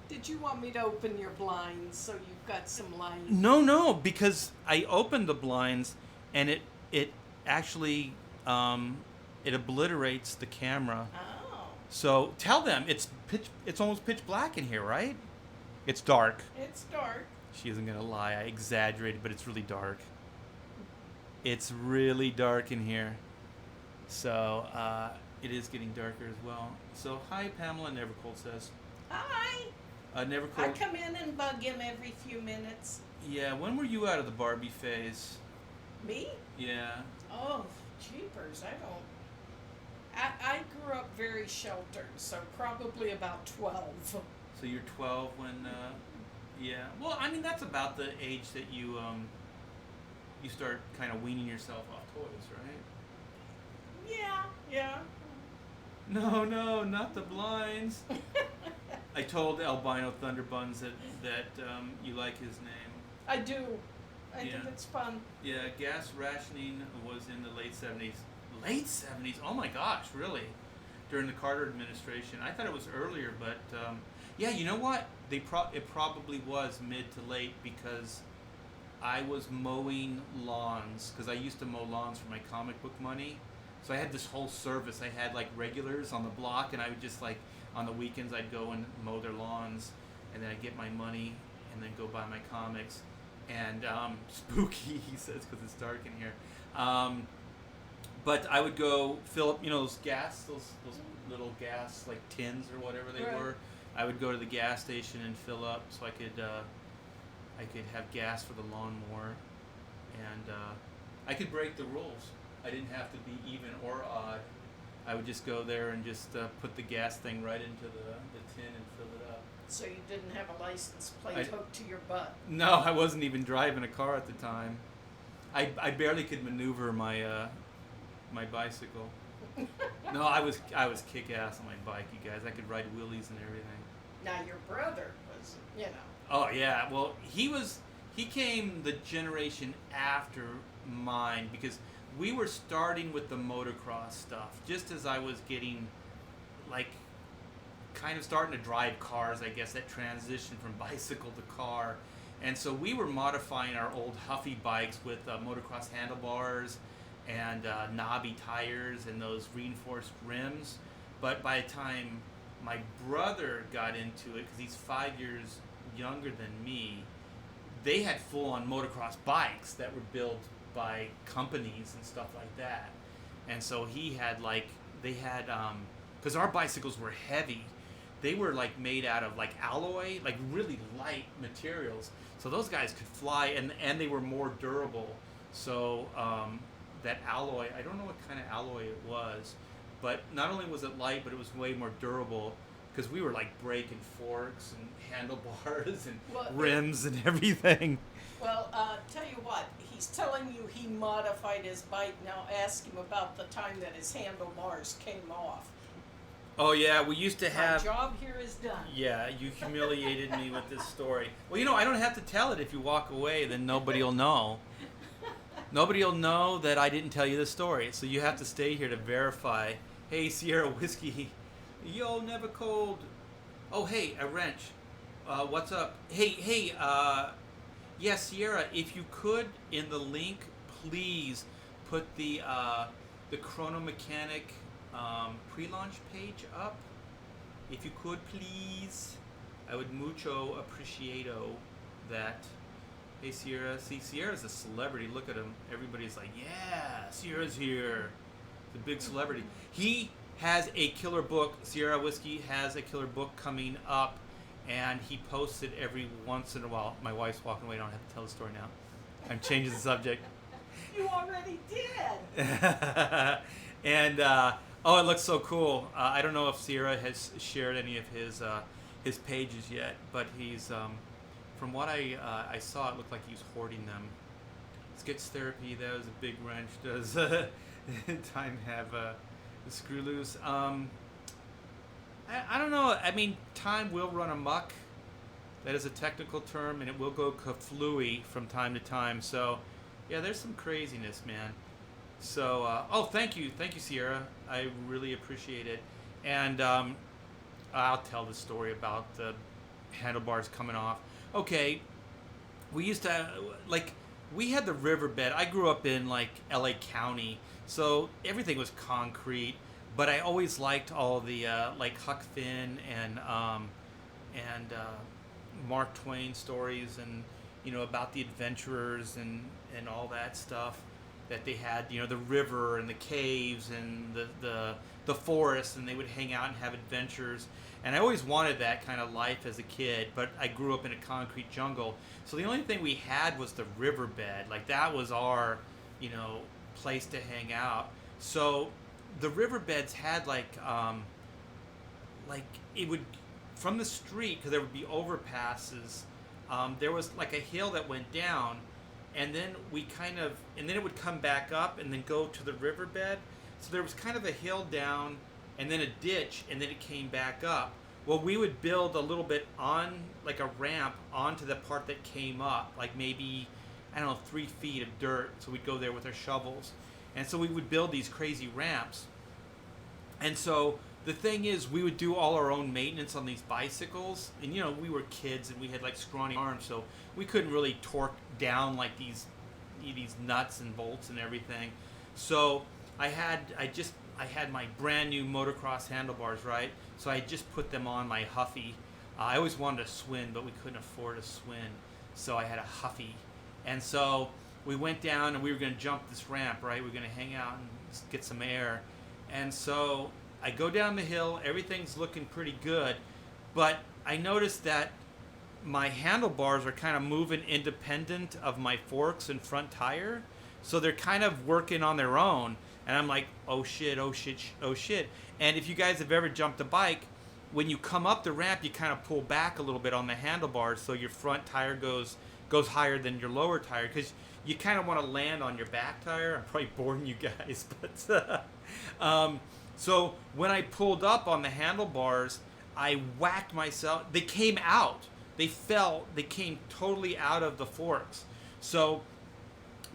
Did you want me to open your blinds so you've got some light? No, because I opened the blinds, and it actually it obliterates the camera. Oh. So tell them it's almost pitch black in here, right? It's dark. It's dark. She isn't gonna lie. I exaggerated, but it's really dark. It's really dark in here. So it is getting darker as well. So hi, Pamela. Nevercold says. Hi. Nevercold. I come in and bug him every few minutes. Yeah. When were you out of the Barbie phase? Me? Yeah. Oh, jeepers! I grew up very sheltered, so probably about 12. So you're 12 when. Yeah. Well, I mean that's about the age that you start kind of weaning yourself off toys, right? Yeah. No, not the blinds. I told Albino Thunderbuns that you like his name. I do. I Yeah. think it's fun. Yeah, gas rationing was in the late 70s. Late 70s? Oh my gosh, really? During the Carter administration. I thought it was earlier, but yeah, you know what? It probably was mid to late, because I was mowing lawns, because I used to mow lawns for my comic book money. So I had this whole service. I had like regulars on the block, and I would just like on the weekends I'd go and mow their lawns, and then I'd get my money and then go buy my comics. And spooky, he says, because it's dark in here. But I would go fill up, those little gas like tins or whatever they Right. were. I would go to the gas station and fill up so I could have gas for the lawnmower, and I could break the rules. I didn't have to be even or odd. I would just go there and just put the gas thing right into the tin and fill it up. So you didn't have a license plate hooked to your butt. No, I wasn't even driving a car at the time. I barely could maneuver my my bicycle. No, I was kick ass on my bike, you guys. I could ride wheelies and everything. Now your brother was, Oh yeah, well he came the generation after mine, because we were starting with the motocross stuff just as I was getting like kind of starting to drive cars, I guess, that transition from bicycle to car. And so we were modifying our old Huffy bikes with motocross handlebars and knobby tires and those reinforced rims. But by the time my brother got into it, because he's 5 years younger than me, they had full-on motocross bikes that were built by companies and stuff like that. And so he had because our bicycles were heavy. They were like made out of like alloy, like really light materials. So those guys could fly, and they were more durable. So that alloy, I don't know what kind of alloy it was, but not only was it light, but it was way more durable, because we were like breaking forks and handlebars and rims and everything. Well, tell you what, he's telling you he modified his bike. Now ask him about the time that his handlebars came off. Oh yeah, we used to have. My job here is done. Yeah, you humiliated me with this story. Well, I don't have to tell it. If you walk away, then nobody will know. Nobody will know that I didn't tell you the story. So you have to stay here to verify. Hey, Sierra Whiskey. Yo, never cold. Oh, hey, a wrench. What's up? Hey, yeah, Sierra, if you could, in the link, please put the Chrono Mechanic pre-launch page up. If you could, please. I would mucho appreciado that. Hey, Sierra. See, Sierra's a celebrity. Look at him. Everybody's like, yeah, Sierra's here. The big celebrity. He has a killer book. Sierra Whiskey has a killer book coming up, and he posts it every once in a while. My wife's walking away. I don't have to tell the story now. I'm changing the subject. You already did. And oh, it looks so cool. I don't know if Sierra has shared any of his pages yet, but he's from what I saw, it looked like he was hoarding them. Sketch therapy, that was a big wrench. Does time have the screw loose? I don't know. I mean, time will run amok. That is a technical term, and it will go kaflooey from time to time. So, yeah, there's some craziness, man. So, oh, thank you, Sierra. I really appreciate it. And I'll tell the story about the handlebars coming off. Okay, we used to we had the riverbed. I grew up in like LA County, so everything was concrete. But I always liked all the like Huck Finn and Mark Twain stories, and about the adventurers and all that stuff that they had. The river and the caves and the forest, and they would hang out and have adventures. And I always wanted that kind of life as a kid, but I grew up in a concrete jungle. So the only thing we had was the riverbed. Like, that was our, place to hang out. So the riverbeds had like it would, from the street, because there would be overpasses, there was like a hill that went down, and then and then it would come back up and then go to the riverbed. So there was kind of a hill down, and then a ditch, and then it came back up. Well, we would build a little bit on, like a ramp onto the part that came up, like maybe, 3 feet of dirt. So we'd go there with our shovels. And so we would build these crazy ramps. And so the thing is, we would do all our own maintenance on these bicycles. And, we were kids, and we had like scrawny arms, so we couldn't really torque down like these nuts and bolts and everything. So I had my brand new motocross handlebars, right? So I just put them on my Huffy. I always wanted a Swin, but we couldn't afford a Swin, so I had a Huffy. And so we went down, and we were going to jump this ramp, right? We were going to hang out and get some air. And so I go down the hill. Everything's looking pretty good, but I noticed that my handlebars are kind of moving independent of my forks and front tire. So they're kind of working on their own. And I'm like, oh shit. And if you guys have ever jumped a bike, when you come up the ramp, you kind of pull back a little bit on the handlebars, so your front tire goes higher than your lower tire, because you kind of want to land on your back tire. I'm probably boring you guys, but so when I pulled up on the handlebars, I whacked myself. They came out. They fell. They came totally out of the forks. So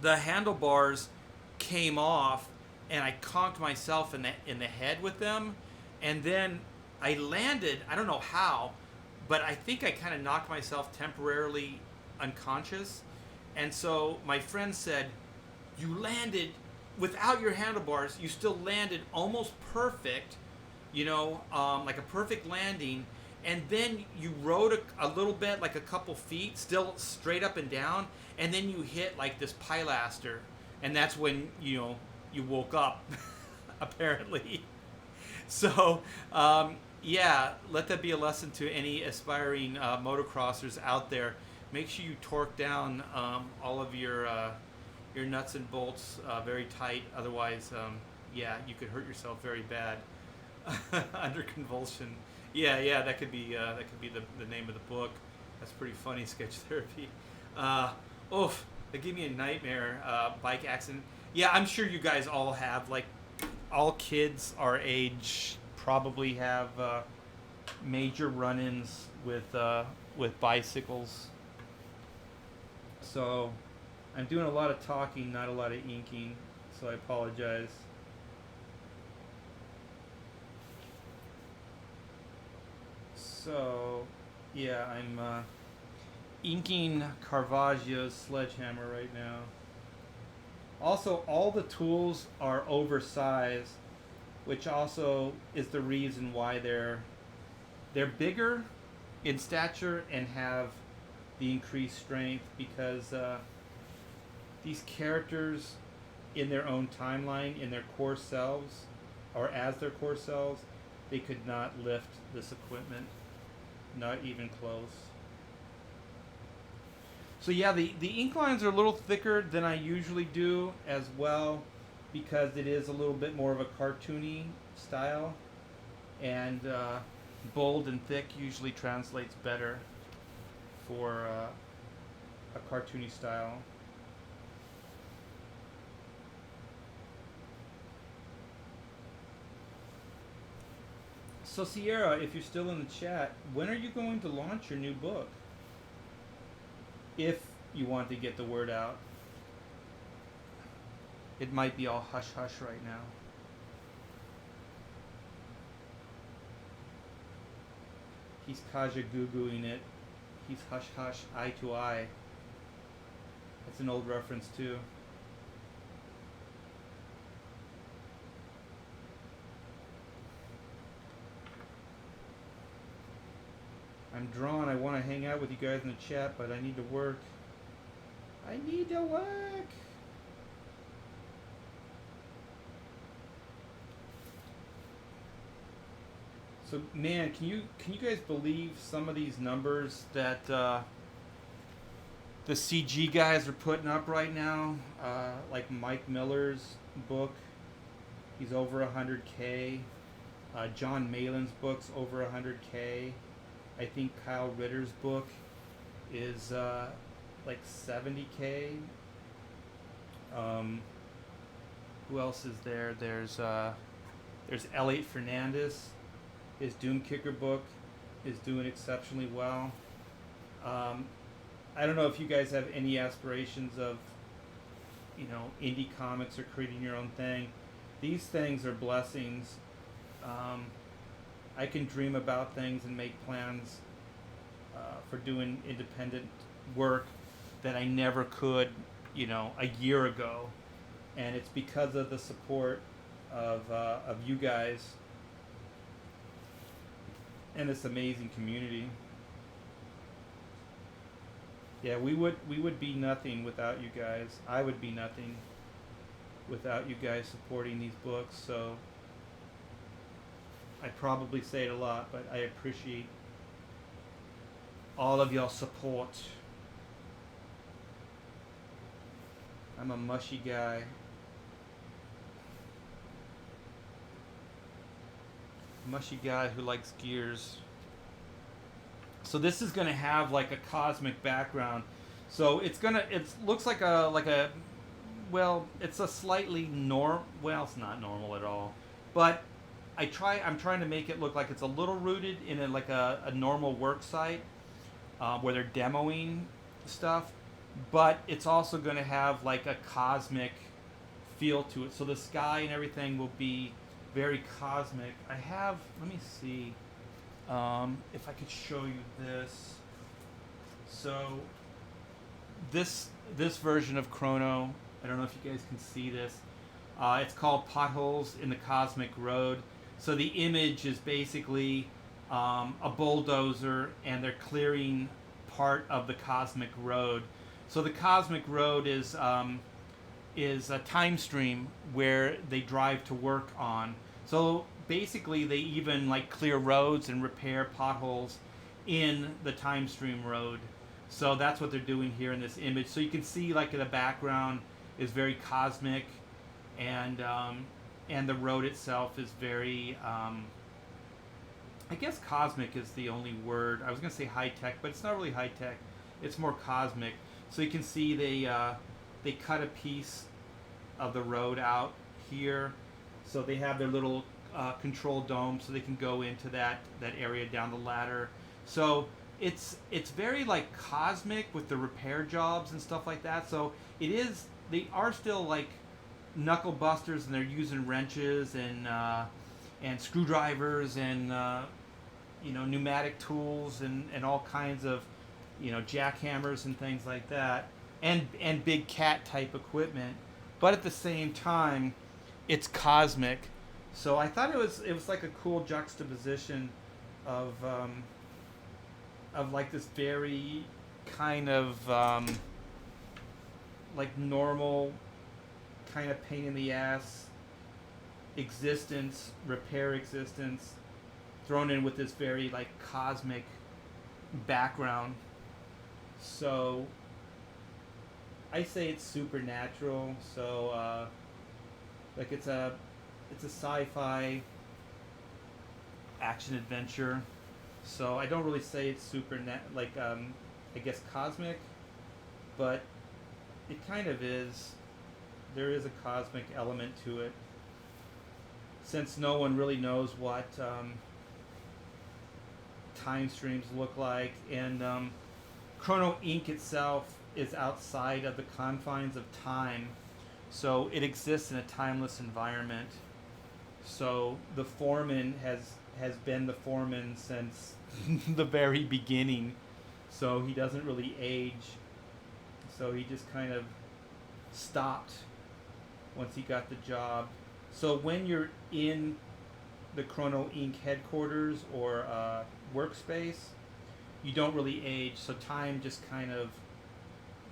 the handlebars came off, and I conked myself in the head with them, and then I landed. I don't know how, but I think I kind of knocked myself temporarily unconscious. And so my friend said, you landed without your handlebars, you still landed almost perfect, like a perfect landing. And then you rode a little bit, like a couple feet, still straight up and down. And then you hit like this pilaster. And that's when, you woke up, apparently. So, yeah, let that be a lesson to any aspiring motocrossers out there. Make sure you torque down all of your nuts and bolts very tight. Otherwise, yeah, you could hurt yourself very bad under convulsion. Yeah, that could be the name of the book. That's pretty funny, sketch therapy. Oof, that gave me a nightmare. Bike accident. Yeah, I'm sure you guys all have, like, all kids our age probably have major run-ins with bicycles. So I'm doing a lot of talking, not a lot of inking, so I apologize. So, yeah, I'm inking Caravaggio's Sledgehammer right now. Also, all the tools are oversized, which also is the reason why they're bigger in stature and have the increased strength, because these characters in their own timeline, in their core selves, or as their core selves, they could not lift this equipment, not even close. So yeah, the ink lines are a little thicker than I usually do as well, because it is a little bit more of a cartoony style, and bold and thick usually translates better for a cartoony style. So Sierra, if you're still in the chat, when are you going to launch your new book? If you want to get the word out. It might be all hush hush right now. He's Kaja Goo-gooing it. He's hush hush, eye to eye. That's an old reference too. I'm drawn. I want to hang out with you guys in the chat, but I need to work. I need to work. So man, can you guys believe some of these numbers that the CG guys are putting up right now? Like Mike Miller's book, he's over 100K. John Malin's book's over 100K. I think Kyle Ritter's book is like 70K. Who else is there? There's Elliot Fernandez. His Doom Kicker book is doing exceptionally well. I don't know if you guys have any aspirations of, indie comics or creating your own thing. These things are blessings. I can dream about things and make plans for doing independent work that I never could, a year ago. And it's because of the support of you guys and this amazing community. Yeah, we would be nothing without you guys. I would be nothing without you guys supporting these books. So I probably say it a lot, but I appreciate all of y'all support. I'm a mushy guy. Mushy guy who likes gears. So this is gonna have like a cosmic background. So it looks like a well, it's a slightly well, it's not normal at all. But I'm trying to make it look like it's a little rooted in a normal work site where they're demoing stuff, but it's also going to have like a cosmic feel to it. So the sky and everything will be very cosmic. Let me see if I could show you this. So this version of Chrono, I don't know if you guys can see this. It's called Potholes in the Cosmic Road. So the image is basically a bulldozer, and they're clearing part of the cosmic road. So the cosmic road is a time stream where they drive to work on. So basically, they even like clear roads and repair potholes in the time stream road. So that's what they're doing here in this image. So you can see, like, in the background is very cosmic, and the road itself is very, I guess cosmic is the only word. I was gonna say high tech, but it's not really high tech. It's more cosmic. So you can see they cut a piece of the road out here. So they have their little control dome, so they can go into that area down the ladder. So it's very like cosmic with the repair jobs and stuff like that. So they are still like knuckle busters, and they're using wrenches and screwdrivers and pneumatic tools and all kinds of jackhammers and things like that, and big cat type equipment. But at the same time, it's cosmic. So I thought it was like a cool juxtaposition of like this very kind of like normal kind of pain in the ass repair existence, thrown in with this very like cosmic background. So I say it's supernatural. So like it's a sci-fi action adventure. So I don't really say it's I guess cosmic, but it kind of is. There is a cosmic element to it, since no one really knows what time streams look like, and Chrono Inc. itself is outside of the confines of time, so it exists in a timeless environment. So the foreman has been the foreman since the very beginning, so he doesn't really age. So he just kind of stopped once he got the job. So when you're in the Chrono Inc. headquarters or workspace, you don't really age. So time just kind of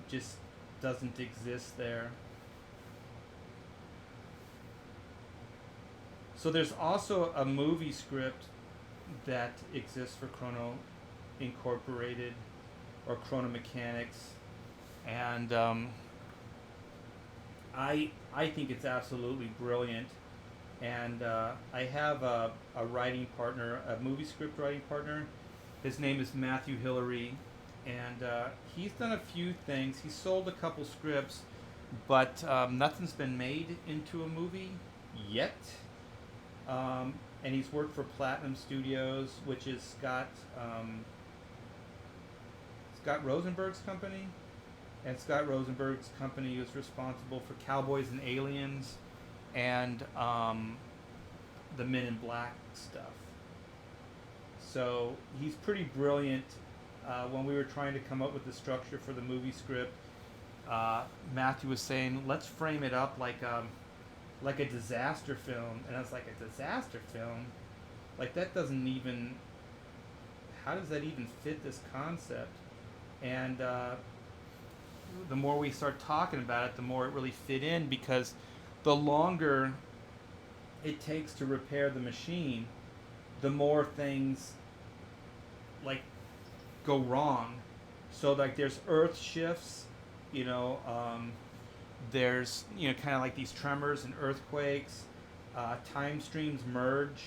just doesn't exist there. So there's also a movie script that exists for Chrono Incorporated or Chrono Mechanics, and I think it's absolutely brilliant. And I have a writing partner, a movie script writing partner. His name is Matthew Hillary, and he's done a few things. He's sold a couple scripts, but nothing's been made into a movie yet. And he's worked for Platinum Studios, which is Scott Rosenberg's company. And Scott Rosenberg's company is responsible for Cowboys and Aliens and the Men in Black stuff. So he's pretty brilliant. When we were trying to come up with the structure for the movie script, Matthew was saying, let's frame it up like a disaster film. And I was like, a disaster film? Like, that doesn't even... How does that even fit this concept? And the more we start talking about it, the more it really fit in, because the longer it takes to repair the machine, the more things like go wrong. So like there's earth shifts, there's kind of like these tremors and earthquakes, time streams merge,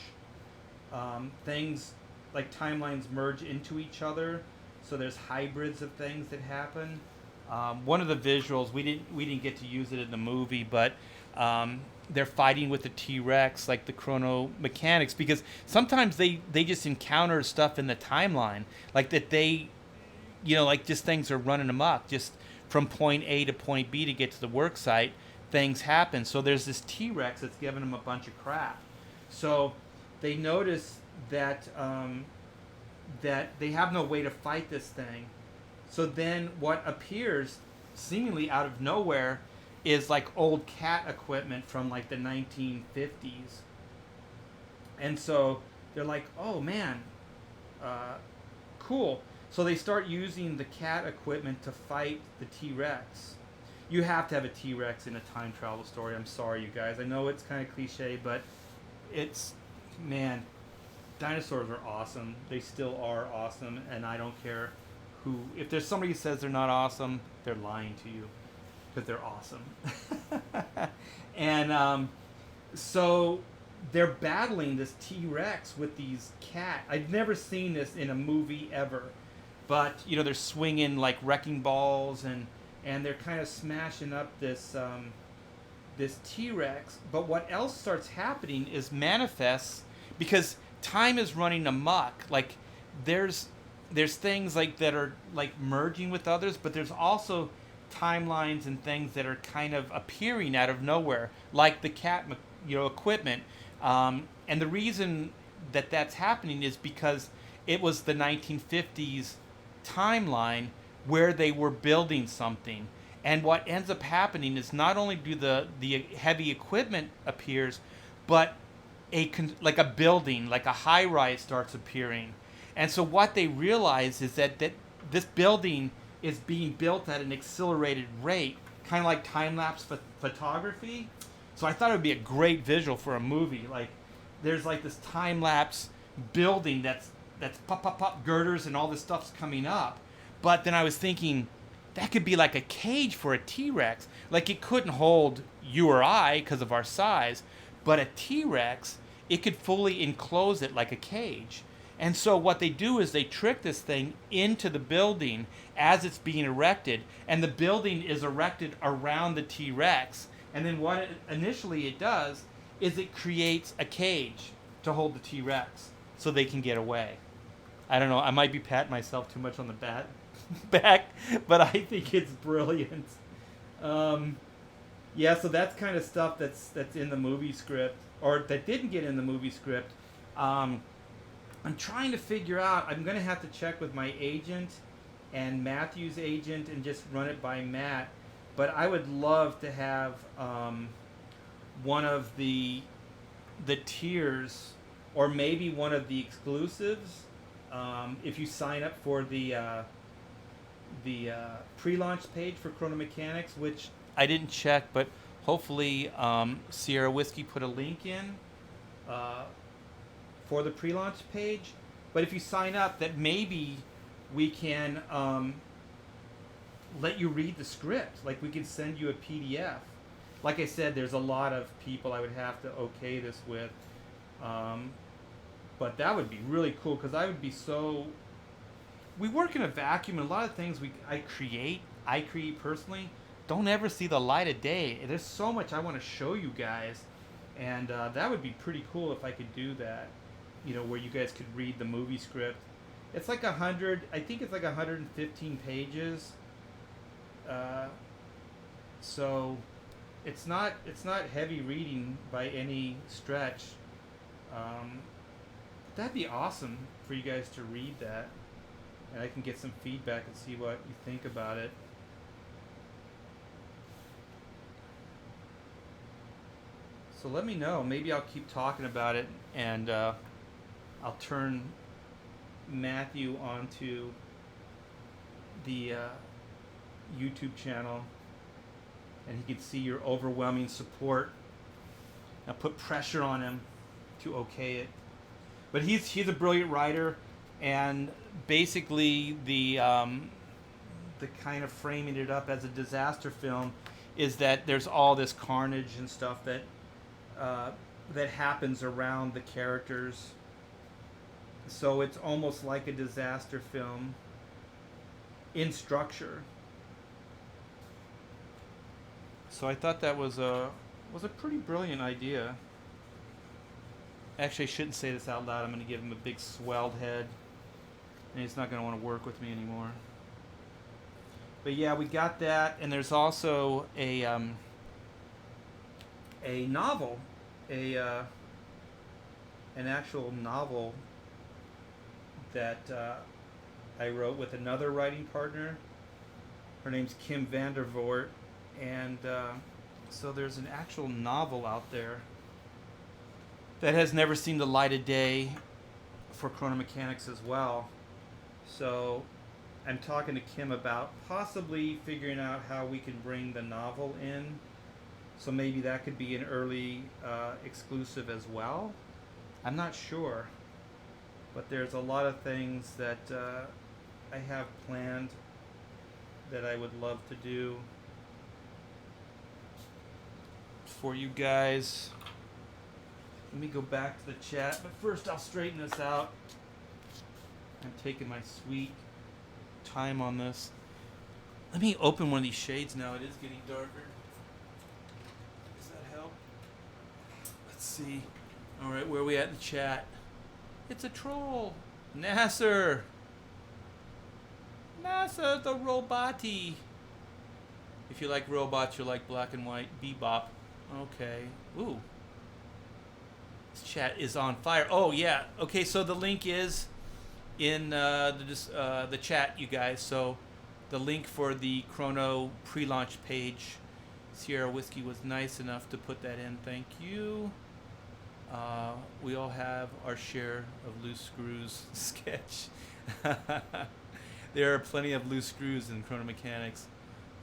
things like timelines merge into each other, so there's hybrids of things that happen. One of the visuals, we didn't get to use it in the movie, but they're fighting with the T-Rex, like the Chrono Mechanics, because sometimes they just encounter stuff in the timeline, like that like just things are running amok, just from point A to point B to get to the work site, things happen. So there's this T-Rex that's giving them a bunch of crap. So they notice that that they have no way to fight this thing. So then what appears seemingly out of nowhere is like old cat equipment from like the 1950s. And so they're like, oh man, uh, cool. So they start using the cat equipment to fight the T-Rex. You have to have a T-Rex in a time travel story. I'm sorry, you guys. I know it's kind of cliche, but it's, man, dinosaurs are awesome. They still are awesome, and I don't care who. If there's somebody who says they're not awesome, they're lying to you, because they're awesome. And so they're battling this T-Rex with these cat. I've never seen this in a movie ever, but you know they're swinging like wrecking balls and they're kind of smashing up this this T-Rex. But what else starts happening is manifests because time is running amok. Like there's things like that are like merging with others, but there's also timelines and things that are kind of appearing out of nowhere, like the cat, equipment. And the reason that that's happening is because it was the 1950s timeline where they were building something. And what ends up happening is not only do the heavy equipment appears, but like a building, like a high rise starts appearing. And so what they realize is that this building is being built at an accelerated rate, kind of like time-lapse photography. So I thought it would be a great visual for a movie. Like there's like this time-lapse building that's pop, pop, pop, girders and all this stuff's coming up. But then I was thinking, that could be like a cage for a T-Rex. Like it couldn't hold you or I because of our size, but a T-Rex, it could fully enclose it like a cage. And so what they do is they trick this thing into the building as it's being erected, and the building is erected around the T-Rex. And then what initially it does is it creates a cage to hold the T-Rex so they can get away. I don't know, I might be patting myself too much on the back, but I think it's brilliant. Yeah, so that's kind of stuff that's in the movie script, or that didn't get in the movie script. I'm trying to figure out, I'm going to have to check with my agent and Matthew's agent and just run it by Matt. But I would love to have one of the tiers, or maybe one of the exclusives, if you sign up for the pre-launch page for Chrono Mechanics, which I didn't check, but hopefully Sierra Whiskey put a link in for the pre-launch page. But if you sign up, that maybe we can let you read the script. Like we can send you a PDF. Like I said, there's a lot of people I would have to okay this with. But that would be really cool, because I would be so... We work in a vacuum, and a lot of things I create personally, don't ever see the light of day. There's so much I want to show you guys, and that would be pretty cool if I could do that. Where you guys could read the movie script. It's like 100, I think it's like 115 pages. So it's not heavy reading by any stretch. That'd be awesome for you guys to read that, and I can get some feedback and see what you think about it. So let me know. Maybe I'll keep talking about it, and I'll turn Matthew onto the YouTube channel, and he can see your overwhelming support. I'll put pressure on him to okay it. But he's a brilliant writer, and basically the kind of framing it up as a disaster film is that there's all this carnage and stuff that happens around the characters. So it's almost like a disaster film in structure. So I thought that was a pretty brilliant idea. Actually, I shouldn't say this out loud. I'm going to give him a big swelled head, and he's not going to want to work with me anymore. But yeah, we got that, and there's also a novel, an actual novel that I wrote with another writing partner, Her name's Kim Vandervoort, and so there's an actual novel out there that has never seen the light of day for chronomechanics as well. So I'm talking to Kim about possibly figuring out how we can bring the novel in. So maybe that could be an early exclusive as well. I'm not sure. But there's a lot of things that I have planned that I would love to do for you guys. Let me go back to the chat, but first I'll straighten this out. I'm taking my sweet time on this. Let me open one of these shades now. It is getting darker. Does that help? Let's see. All right, where are we at in the chat? It's a troll. Nasser. Nasser the roboti. If you like robots, you like black and white. Bebop. Okay. Ooh. This chat is on fire. Oh yeah. Okay, so the link is in the chat, you guys. So the link for the Chrono pre-launch page. Sierra Whiskey was nice enough to put that in. Thank you. We all have our share of loose screws. Sketch. There are plenty of loose screws in Chrono Mechanics.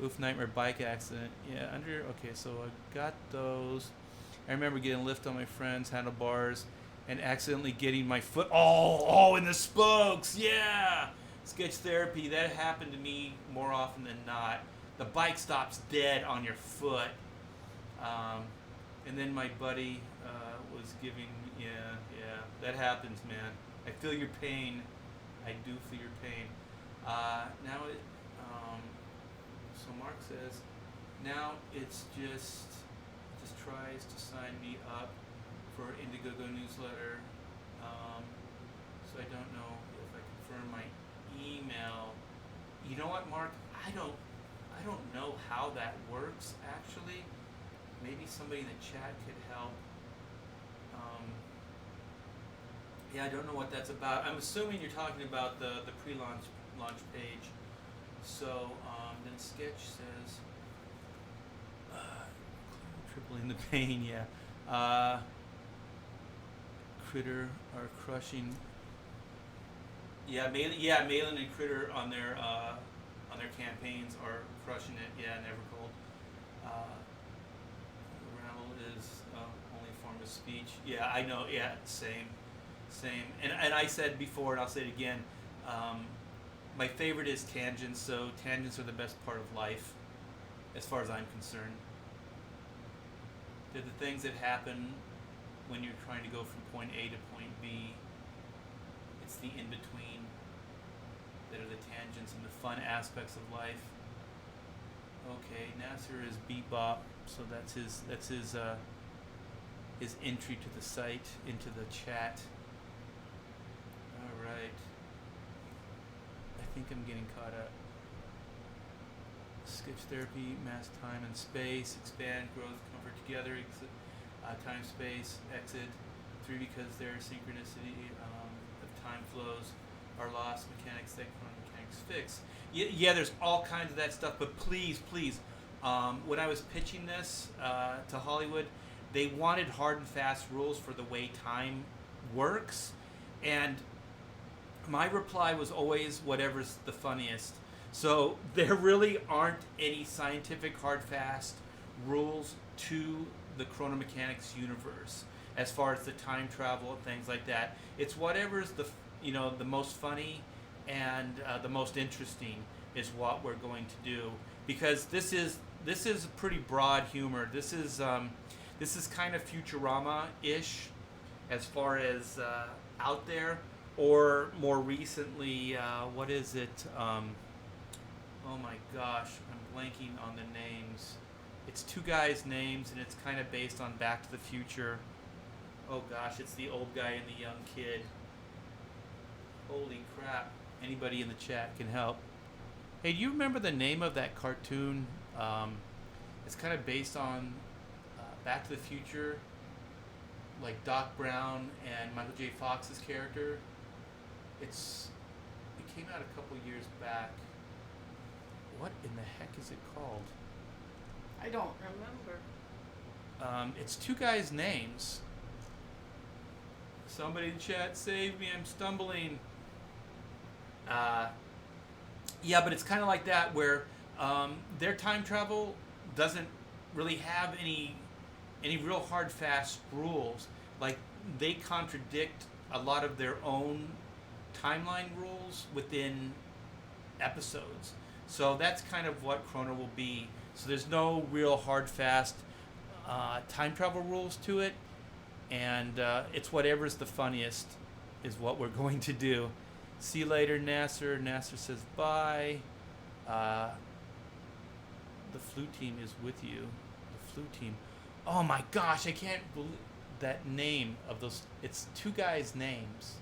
Oof, nightmare bike accident. Yeah, okay, so I got those. I remember getting a lift on my friend's handlebars and accidentally getting my foot in the spokes. Yeah! Sketch therapy, that happened to me more often than not. The bike stops dead on your foot. And then my buddy was giving, yeah, that happens, man. I feel your pain. I do feel your pain. So Mark says, now it's just tries to sign me up for Indiegogo newsletter. So I don't know if I confirm my email. You know what, Mark? I don't know how that works actually. Maybe somebody in the chat could help. Yeah, I don't know what that's about. I'm assuming you're talking about the pre-launch page. So then Sketch says, tripling the pain, yeah. Critter are crushing. Yeah, Malin and Critter on their campaigns are crushing it. Yeah, Nevercold. Ramble is only a form of speech. Yeah, I know. Yeah, same. And I said before, and I'll say it again. My favorite is tangents. So tangents are the best part of life, as far as I'm concerned. They're the things that happen when you're trying to go from point A to point B. It's the in-between that are the tangents and the fun aspects of life. Okay, Nasser is Bebop, so that's his entry to the site, into the chat. All right. I think I'm getting caught up. Sketch therapy, mass time and space, expand, growth, comfort together, time, space, exit. 3, because their synchronicity of time flows are lost, mechanics that Chrono Mechanics fix. Yeah, there's all kinds of that stuff, but please, when I was pitching this to Hollywood, they wanted hard and fast rules for the way time works, and my reply was always whatever's the funniest. So there really aren't any scientific hard fast rules to the Chrono Mechanics universe as far as the time travel and things like that. It's whatever's the most funny and the most interesting is what we're going to do, because this is pretty broad humor. This is kind of Futurama-ish as far as out there, or more recently, what is it? Oh my gosh, I'm blanking on the names. It's two guys' names, and it's kind of based on Back to the Future. Oh gosh, it's the old guy and the young kid. Holy crap. Anybody in the chat can help. Hey, do you remember the name of that cartoon? It's kind of based on Back to the Future, like Doc Brown and Michael J. Fox's character. It came out a couple years back. what in the heck is it called? I don't remember. It's two guys' names. Somebody in chat, save me! I'm stumbling. Uh, yeah, but it's kind of like that where their time travel doesn't really have any real hard fast rules. Like they contradict a lot of their own timeline rules within episodes. So that's kind of what Chrono will be. So there's no real hard fast time travel rules to it, and it's whatever's the funniest is what we're going to do. See you later, Nasser. Nasser says bye. The flu team is with you. The flu team. Oh my gosh, I can't believe that name of those. It's two guys' names.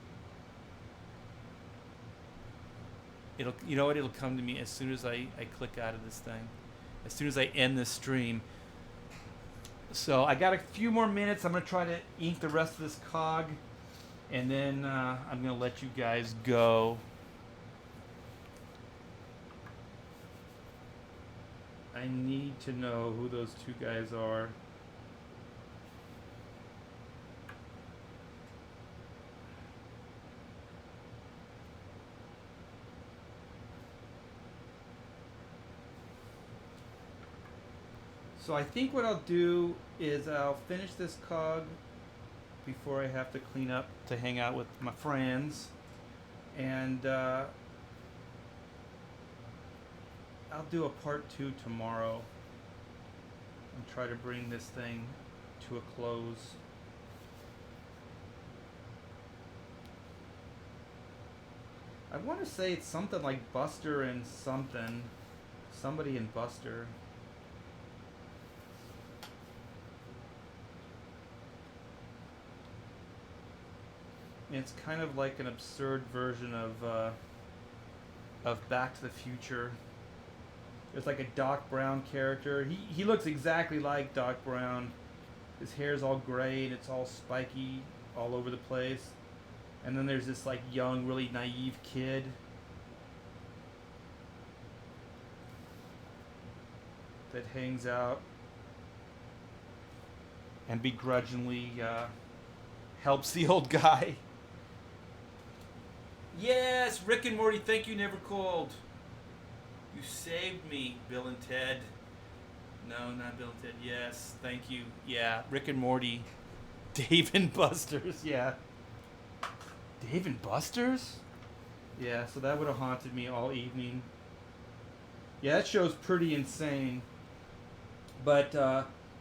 It'll, you know what? It'll come to me as soon as I click out of this thing. As soon as I end this stream. So I got a few more minutes. I'm gonna try to ink the rest of this cog, and then I'm gonna let you guys go. I need to know who those two guys are. So I think what I'll do is I'll finish this cog before I have to clean up to hang out with my friends, and I'll do a part 2 tomorrow and try to bring this thing to a close. I want to say it's something like Buster and something. Somebody in Buster. It's kind of like an absurd version of Back to the Future. There's like a Doc Brown character. He looks exactly like Doc Brown. His hair's all gray and it's all spiky all over the place. And then there's this like young, really naive kid. That hangs out and begrudgingly helps the old guy. Yes, Rick and Morty, thank you, Never Called. You saved me, Bill and Ted. No, not Bill and Ted. Yes, thank you. Yeah, Rick and Morty. Dave and Buster's, yeah. Dave and Buster's? Yeah, so that would have haunted me all evening. Yeah, that show's pretty insane. But,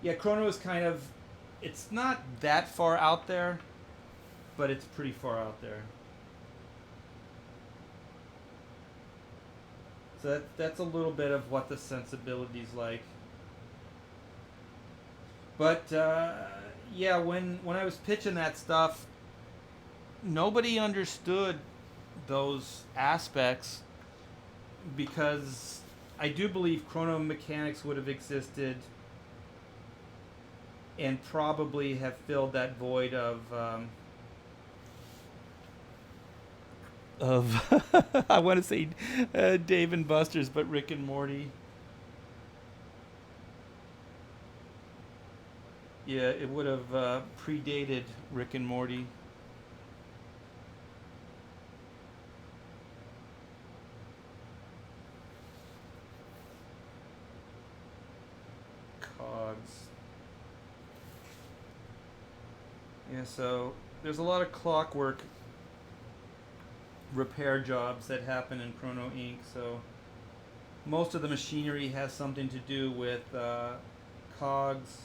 yeah, Chrono is kind of... It's not that far out there, but it's pretty far out there. So that's a little bit of what the sensibility's like. But yeah, when I was pitching that stuff, nobody understood those aspects, because I do believe chrono mechanics would have existed and probably have filled that void of I want to say Dave and Buster's, but Rick and Morty. Yeah, it would have predated Rick and Morty. Cogs. Yeah, so there's a lot of clockwork repair jobs that happen in Chrono Inc. So most of the machinery has something to do with cogs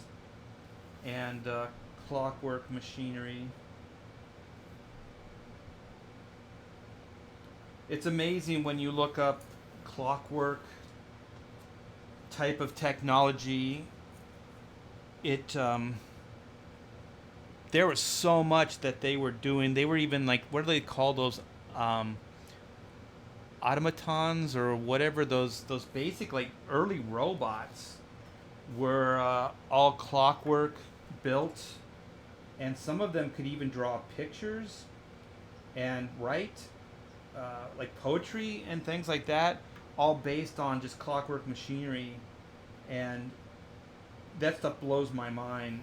and clockwork machinery. It's amazing when you look up clockwork type of technology. It there was so much that they were doing. They were even like, what do they call those? Automatons or whatever, those basic like early robots were all clockwork built, and some of them could even draw pictures and write like poetry and things like that. all based on just clockwork machinery, and that stuff blows my mind.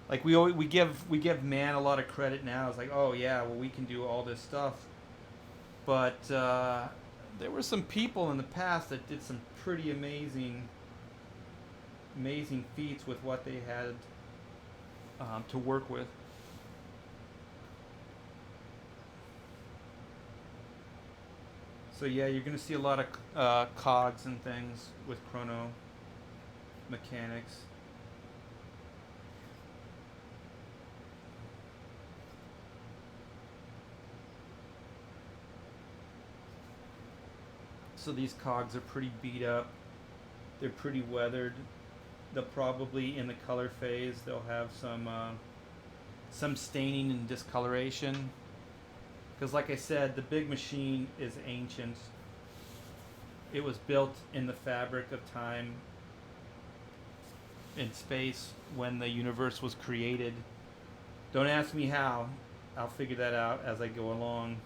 Like we give man a lot of credit now. It's like, oh yeah, well we can do all this stuff, but there were some people in the past that did some pretty amazing feats with what they had to work with. So yeah, you're gonna see a lot of cogs and things with chrono mechanics. So these cogs are pretty beat up. They're pretty weathered. They'll probably, in the color phase, they'll have some staining and discoloration. Because like I said, the big machine is ancient. It was built in the fabric of time and space when the universe was created. Don't ask me how. I'll figure that out as I go along.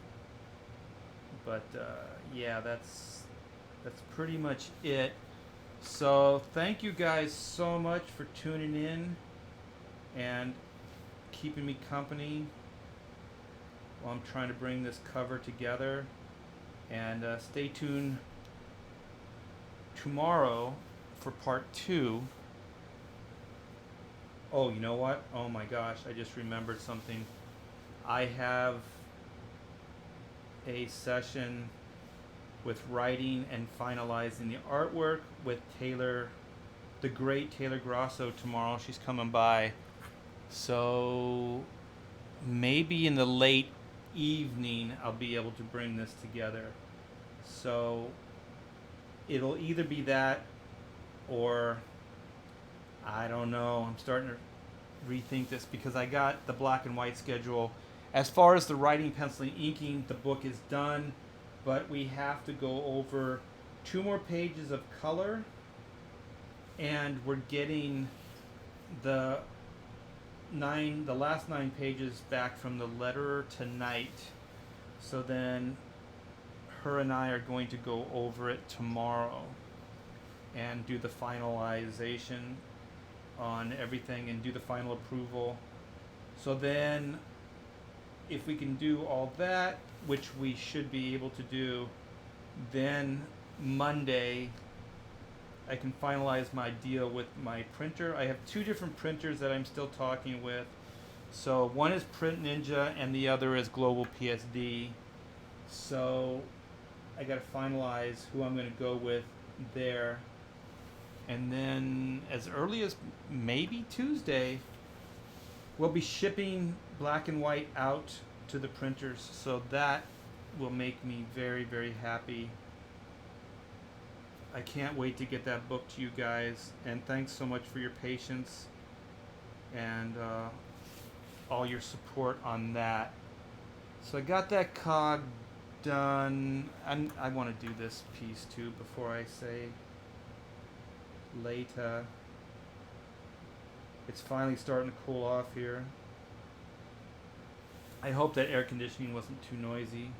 But yeah, that's pretty much it. So thank you guys so much for tuning in and keeping me company while I'm trying to bring this cover together. And stay tuned tomorrow for part 2. Oh, you know what? Oh my gosh, I just remembered something. I have a session with writing and finalizing the artwork with Taylor, the great Taylor Grosso, tomorrow. She's coming by. So maybe in the late evening I'll be able to bring this together. So it'll either be that or I don't know. I'm starting to rethink this because I got the black and white schedule. As far as the writing, penciling, inking, the book is done, but we have to go over 2 more pages of color, and we're getting the last 9 pages back from the letterer tonight. So then her and I are going to go over it tomorrow and do the finalization on everything and do the final approval. So then if we can do all that, which we should be able to do, then Monday I can finalize my deal with my printer. I have 2 different printers that I'm still talking with. So one is Print Ninja and the other is Global PSD. So I got to finalize who I'm going to go with there. And then as early as maybe Tuesday, we'll be shipping black and white out to the printers. So that will make me very, very happy. I can't wait to get that book to you guys. And thanks so much for your patience and all your support on that. So I got that cog done. I want to do this piece too before I say later. It's finally starting to cool off here. I hope that air conditioning wasn't too noisy.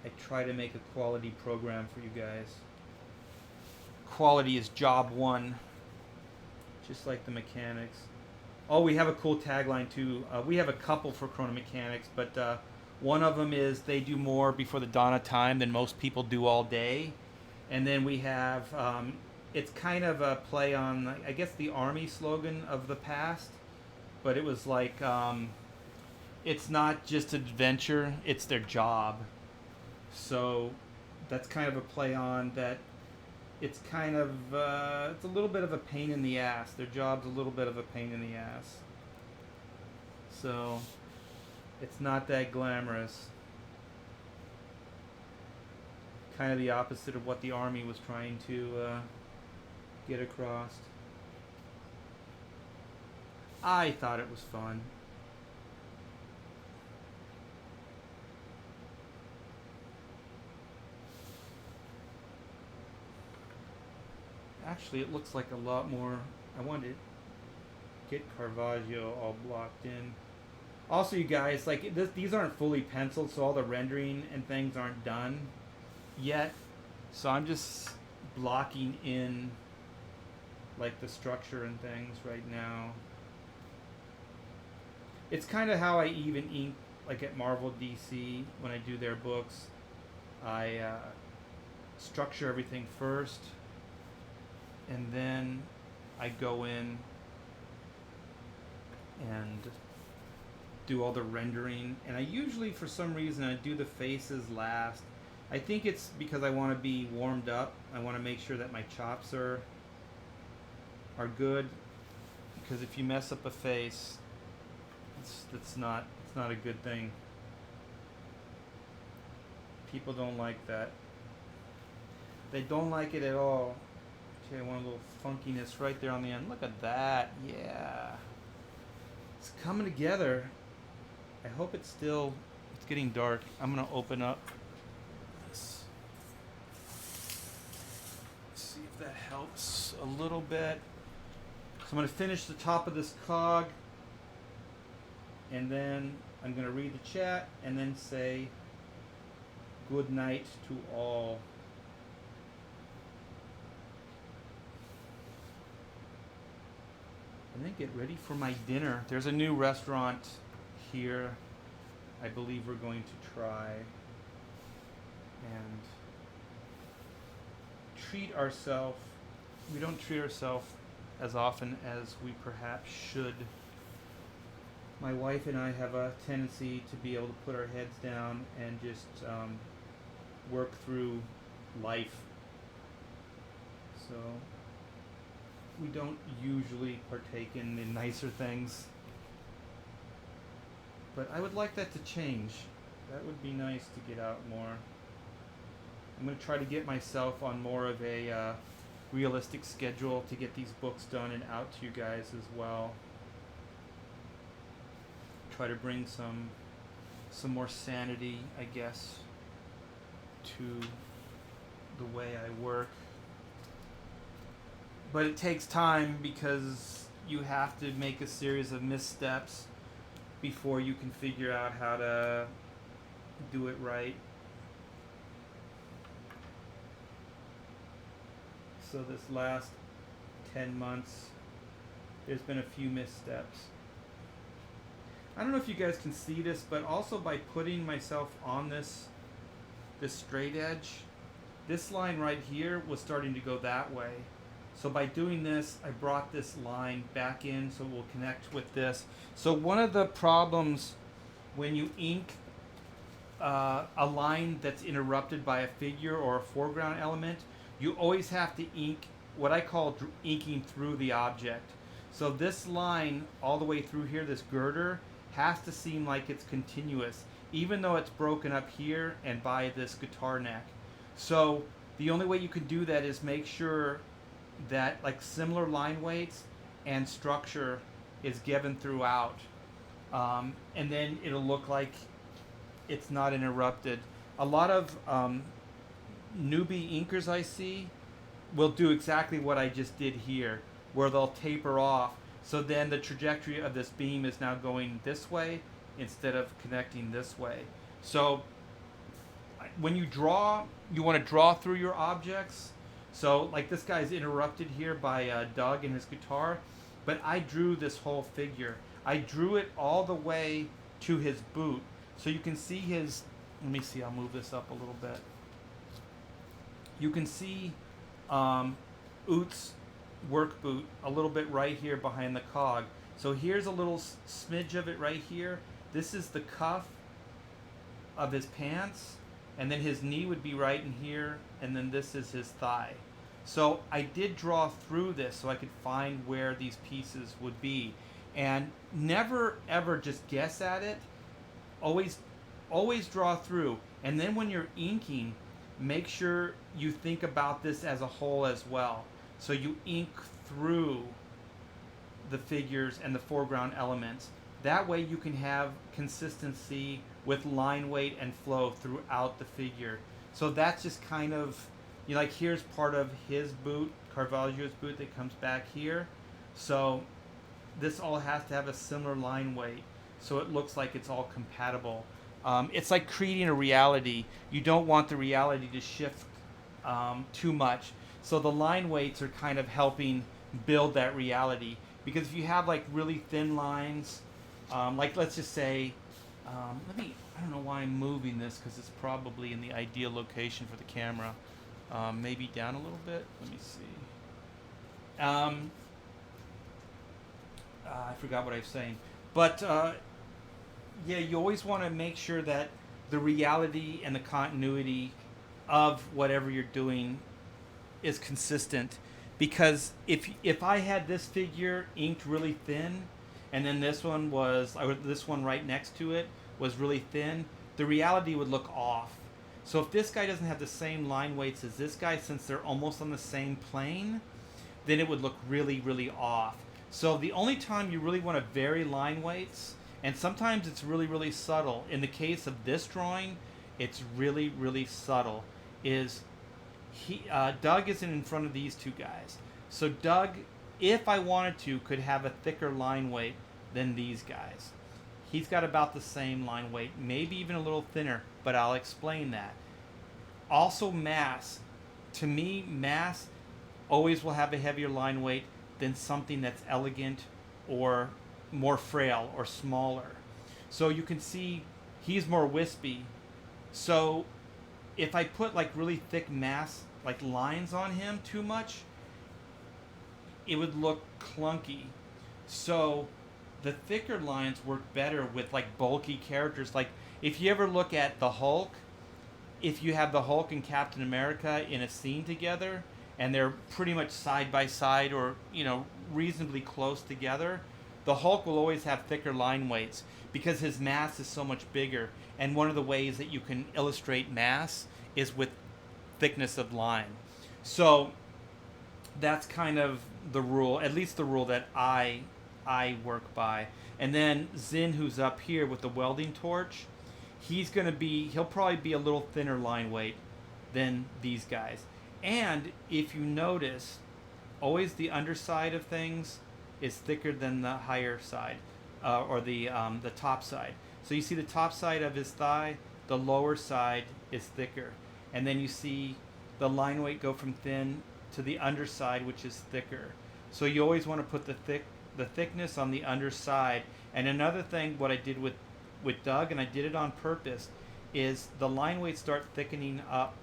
I try to make a quality program for you guys. Quality is job 1, just like the mechanics. Oh, we have a cool tagline too. We have a couple for Chrono Mechanics, but one of them is they do more before the dawn of time than most people do all day. And then we have, it's kind of a play on, I guess, the Army slogan of the past. But it was like, it's not just adventure, it's their job. So that's kind of a play on that. It's kind of, it's a little bit of a pain in the ass. Their job's a little bit of a pain in the ass. So it's not that glamorous. Kind of the opposite of what the Army was trying to get across. I thought it was fun. Actually, it looks like a lot more. I wanted to get Caravaggio all blocked in. Also, you guys, like these aren't fully penciled, so all the rendering and things aren't done yet. So I'm just blocking in like the structure and things right now. It's kind of how I even ink like at Marvel DC when I do their books. I structure everything first, and then I go in and do all the rendering. And I usually, for some reason, I do the faces last. I think it's because I want to be warmed up. I want to make sure that my chops are good, because if you mess up a face, it's not a good thing. People don't like that. They don't like it at all. Okay, I want a little funkiness right there on the end. Look at that. Yeah. It's coming together. I hope it's getting dark. I'm going to open up this. See if that helps a little bit. So I'm going to finish the top of this cog, and then I'm going to read the chat and then say good night to all. And then get ready for my dinner. There's a new restaurant here I believe we're going to try and treat ourselves. We don't treat ourselves as often as we perhaps should. My wife and I have a tendency to be able to put our heads down and just work through life. So we don't usually partake in the nicer things. But I would like that to change. That would be nice to get out more. I'm going to try to get myself on more of a realistic schedule to get these books done and out to you guys as well. Try to bring some more sanity, I guess, to the way I work. But it takes time because you have to make a series of missteps before you can figure out how to do it right. So this last 10 months, there's been a few missteps. I don't know if you guys can see this, but also by putting myself on this straight edge, this line right here was starting to go that way. So by doing this, I brought this line back in so it will connect with this. So one of the problems when you ink a line that's interrupted by a figure or a foreground element, you always have to ink what I call inking through the object. So this line all the way through here, this girder, has to seem like it's continuous, even though it's broken up here and by this guitar neck. So the only way you can do that is make sure that like similar line weights and structure is given throughout, and then it'll look like it's not interrupted. A lot of newbie inkers I see will do exactly what I just did here, where they'll taper off, so then the trajectory of this beam is now going this way instead of connecting this way. So when you draw, you want to draw through your objects. So like this guy's interrupted here by Doug and his guitar, but I drew this whole figure. I drew it all the way to his boot. So you can see his, let me see, I'll move this up a little bit. You can see Oot's work boot a little bit right here behind the cog. So here's a little smidge of it right here. This is the cuff of his pants, and then his knee would be right in here, and then this is his thigh. So I did draw through this so I could find where these pieces would be, and never ever just guess at it. Always draw through, and then when you're inking, make sure you think about this as a whole as well. So you ink through the figures and the foreground elements. That way you can have consistency with line weight and flow throughout the figure. So that's just kind of, you know, like here's part of his boot, Caravaggio's boot, that comes back here. So this all has to have a similar line weight. so it looks like it's all compatible. It's like creating a reality. You don't want the reality to shift too much. So the line weights are kind of helping build that reality. Because if you have like really thin lines, like let's just say, I don't know why I'm moving this because it's probably in the ideal location for the camera. Maybe down a little bit. Let me see. I forgot what I was saying. But yeah, you always want to make sure that the reality and the continuity of whatever you're doing is consistent. Because if I had this figure inked really thin, and then this one was, or this one right next to it was really thin, the reality would look off. So if this guy doesn't have the same line weights as this guy, since they're almost on the same plane, then it would look really, really off. So the only time you really want to vary line weights, and sometimes it's really, really subtle. In the case of this drawing, it's really, really subtle. Is Doug isn't in front of these two guys. So Doug, if I wanted to, could have a thicker line weight than these guys. He's got about the same line weight, maybe even a little thinner, but I'll explain that. Also mass. To me, mass always will have a heavier line weight than something that's elegant or more frail or smaller. So you can see he's more wispy. So if I put like really thick mass, like lines on him too much, it would look clunky. So the thicker lines work better with like bulky characters. Like if you ever look at the Hulk, if you have the Hulk and Captain America in a scene together and they're pretty much side by side or, you know, reasonably close together, the Hulk will always have thicker line weights because his mass is so much bigger. And one of the ways that you can illustrate mass is with thickness of line. So that's kind of the rule, at least the rule that I work by. And then Zin, who's up here with the welding torch, he'll probably be a little thinner line weight than these guys. And if you notice, always the underside of things is thicker than the higher side, or the top side. So you see the top side of his thigh, the lower side is thicker. And then you see the line weight go from thin to the underside, which is thicker. So you always want to put the thickness on the underside. And another thing, what I did with Doug, and I did it on purpose, is the line weights start thickening up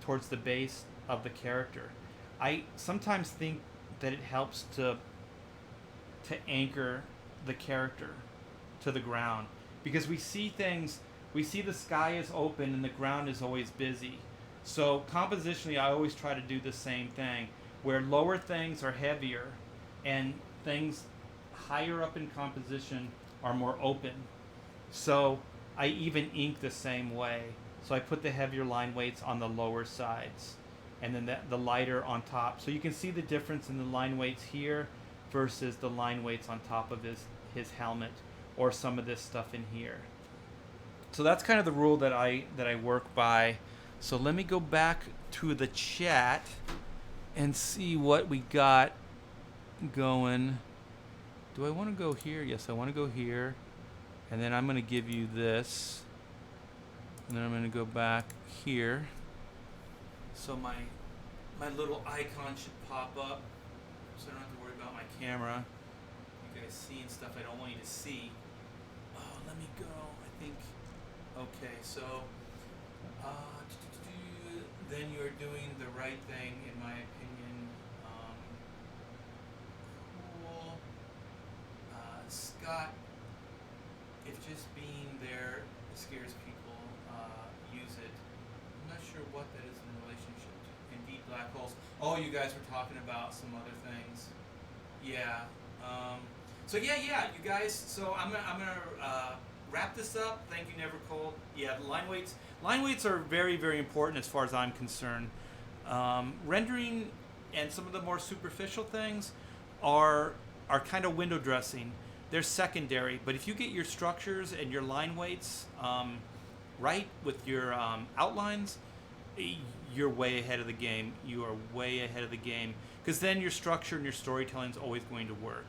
towards the base of the character. I sometimes think that it helps to anchor the character to the ground, because we see the sky is open and the ground is always busy. So compositionally, I always try to do the same thing, where lower things are heavier and things higher up in composition are more open. So I even ink the same way. So I put the heavier line weights on the lower sides and then the lighter on top. So you can see the difference in the line weights here versus the line weights on top of his helmet or some of this stuff in here. So that's kind of the rule that I work by. So let me go back to the chat and see what we got going. Do I want to go here? Yes, I want to go here. And then I'm going to give you this. And then I'm going to go back here. So my little icon should pop up, so I don't have to worry about my camera. You guys seeing stuff I don't want you to see. Oh, let me go. I think. Okay, so then you're doing the right thing, in my opinion. Cool. Scott, if just being there scares people, use it. I'm not sure what that is in relationship to. Indeed, black holes. Oh, you guys were talking about some other things. Yeah. So yeah, you guys. So I'm gonna wrap this up. Thank you, Never Cold. Yeah, the line weights. Line weights are very, very important as far as I'm concerned. Rendering and some of the more superficial things are kind of window dressing. They're secondary, but if you get your structures and your line weights right with your outlines, you're way ahead of the game. You are way ahead of the game, because then your structure and your storytelling is always going to work.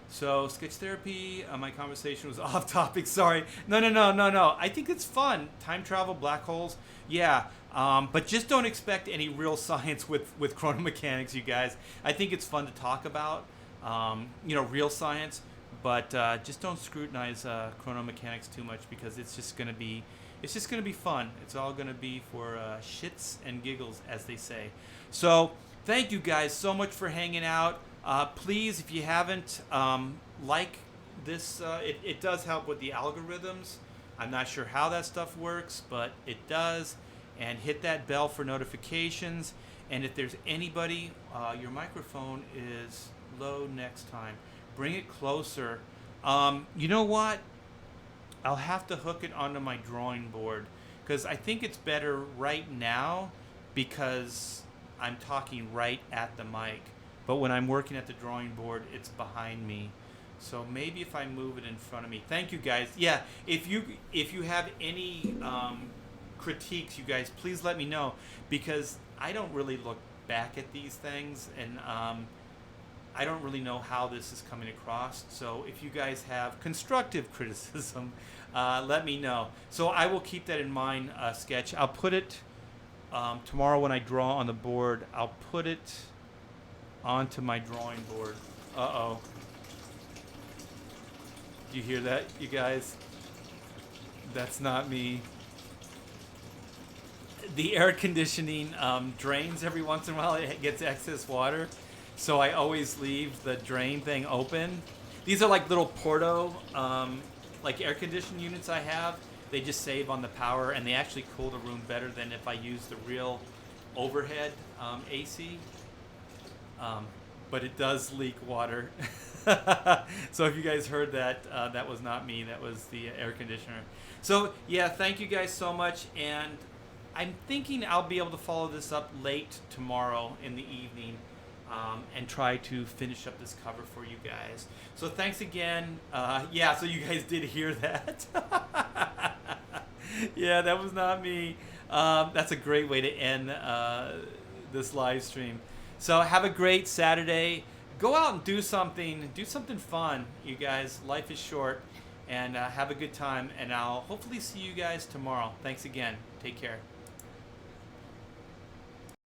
So sketch therapy. My conversation was off topic. Sorry. No. I think it's fun. Time travel, black holes. Yeah. But just don't expect any real science with chrono mechanics, you guys. I think it's fun to talk about. Real science. But just don't scrutinize chrono mechanics too much because it's just gonna be fun. It's all gonna be for shits and giggles, as they say. So thank you guys so much for hanging out. Please, if you haven't, like this, it does help with the algorithms. I'm not sure how that stuff works, but it does. And hit that bell for notifications. And if there's anybody, your microphone is low next time. Bring it closer. You know what? I'll have to hook it onto my drawing board because I think it's better right now because I'm talking right at the mic. But when I'm working at the drawing board, it's behind me. So maybe if I move it in front of me. Thank you guys. Yeah, if you have any critiques, you guys, please let me know because I don't really look back at these things and I don't really know how this is coming across. So if you guys have constructive criticism, let me know. So I will keep that in mind, Sketch. I'll put it tomorrow when I draw on the board. I'll put it onto my drawing board. Uh-oh. Do you hear that, you guys? That's not me. The air conditioning drains every once in a while. It gets excess water. So I always leave the drain thing open. These are like little Porto, like air conditioning units I have. They just save on the power, and they actually cool the room better than if I use the real overhead AC. But it does leak water. So if you guys heard that, that was not me. That was the air conditioner. So yeah, thank you guys so much. And I'm thinking I'll be able to follow this up late tomorrow in the evening. And try to finish up this cover for you guys. So thanks again. Yeah, so you guys did hear that. Yeah, that was not me. That's a great way to end this live stream. So have a great Saturday. Go out and do something fun, you guys. Life is short, and have a good time. And I'll hopefully see you guys tomorrow. Thanks again. Take care.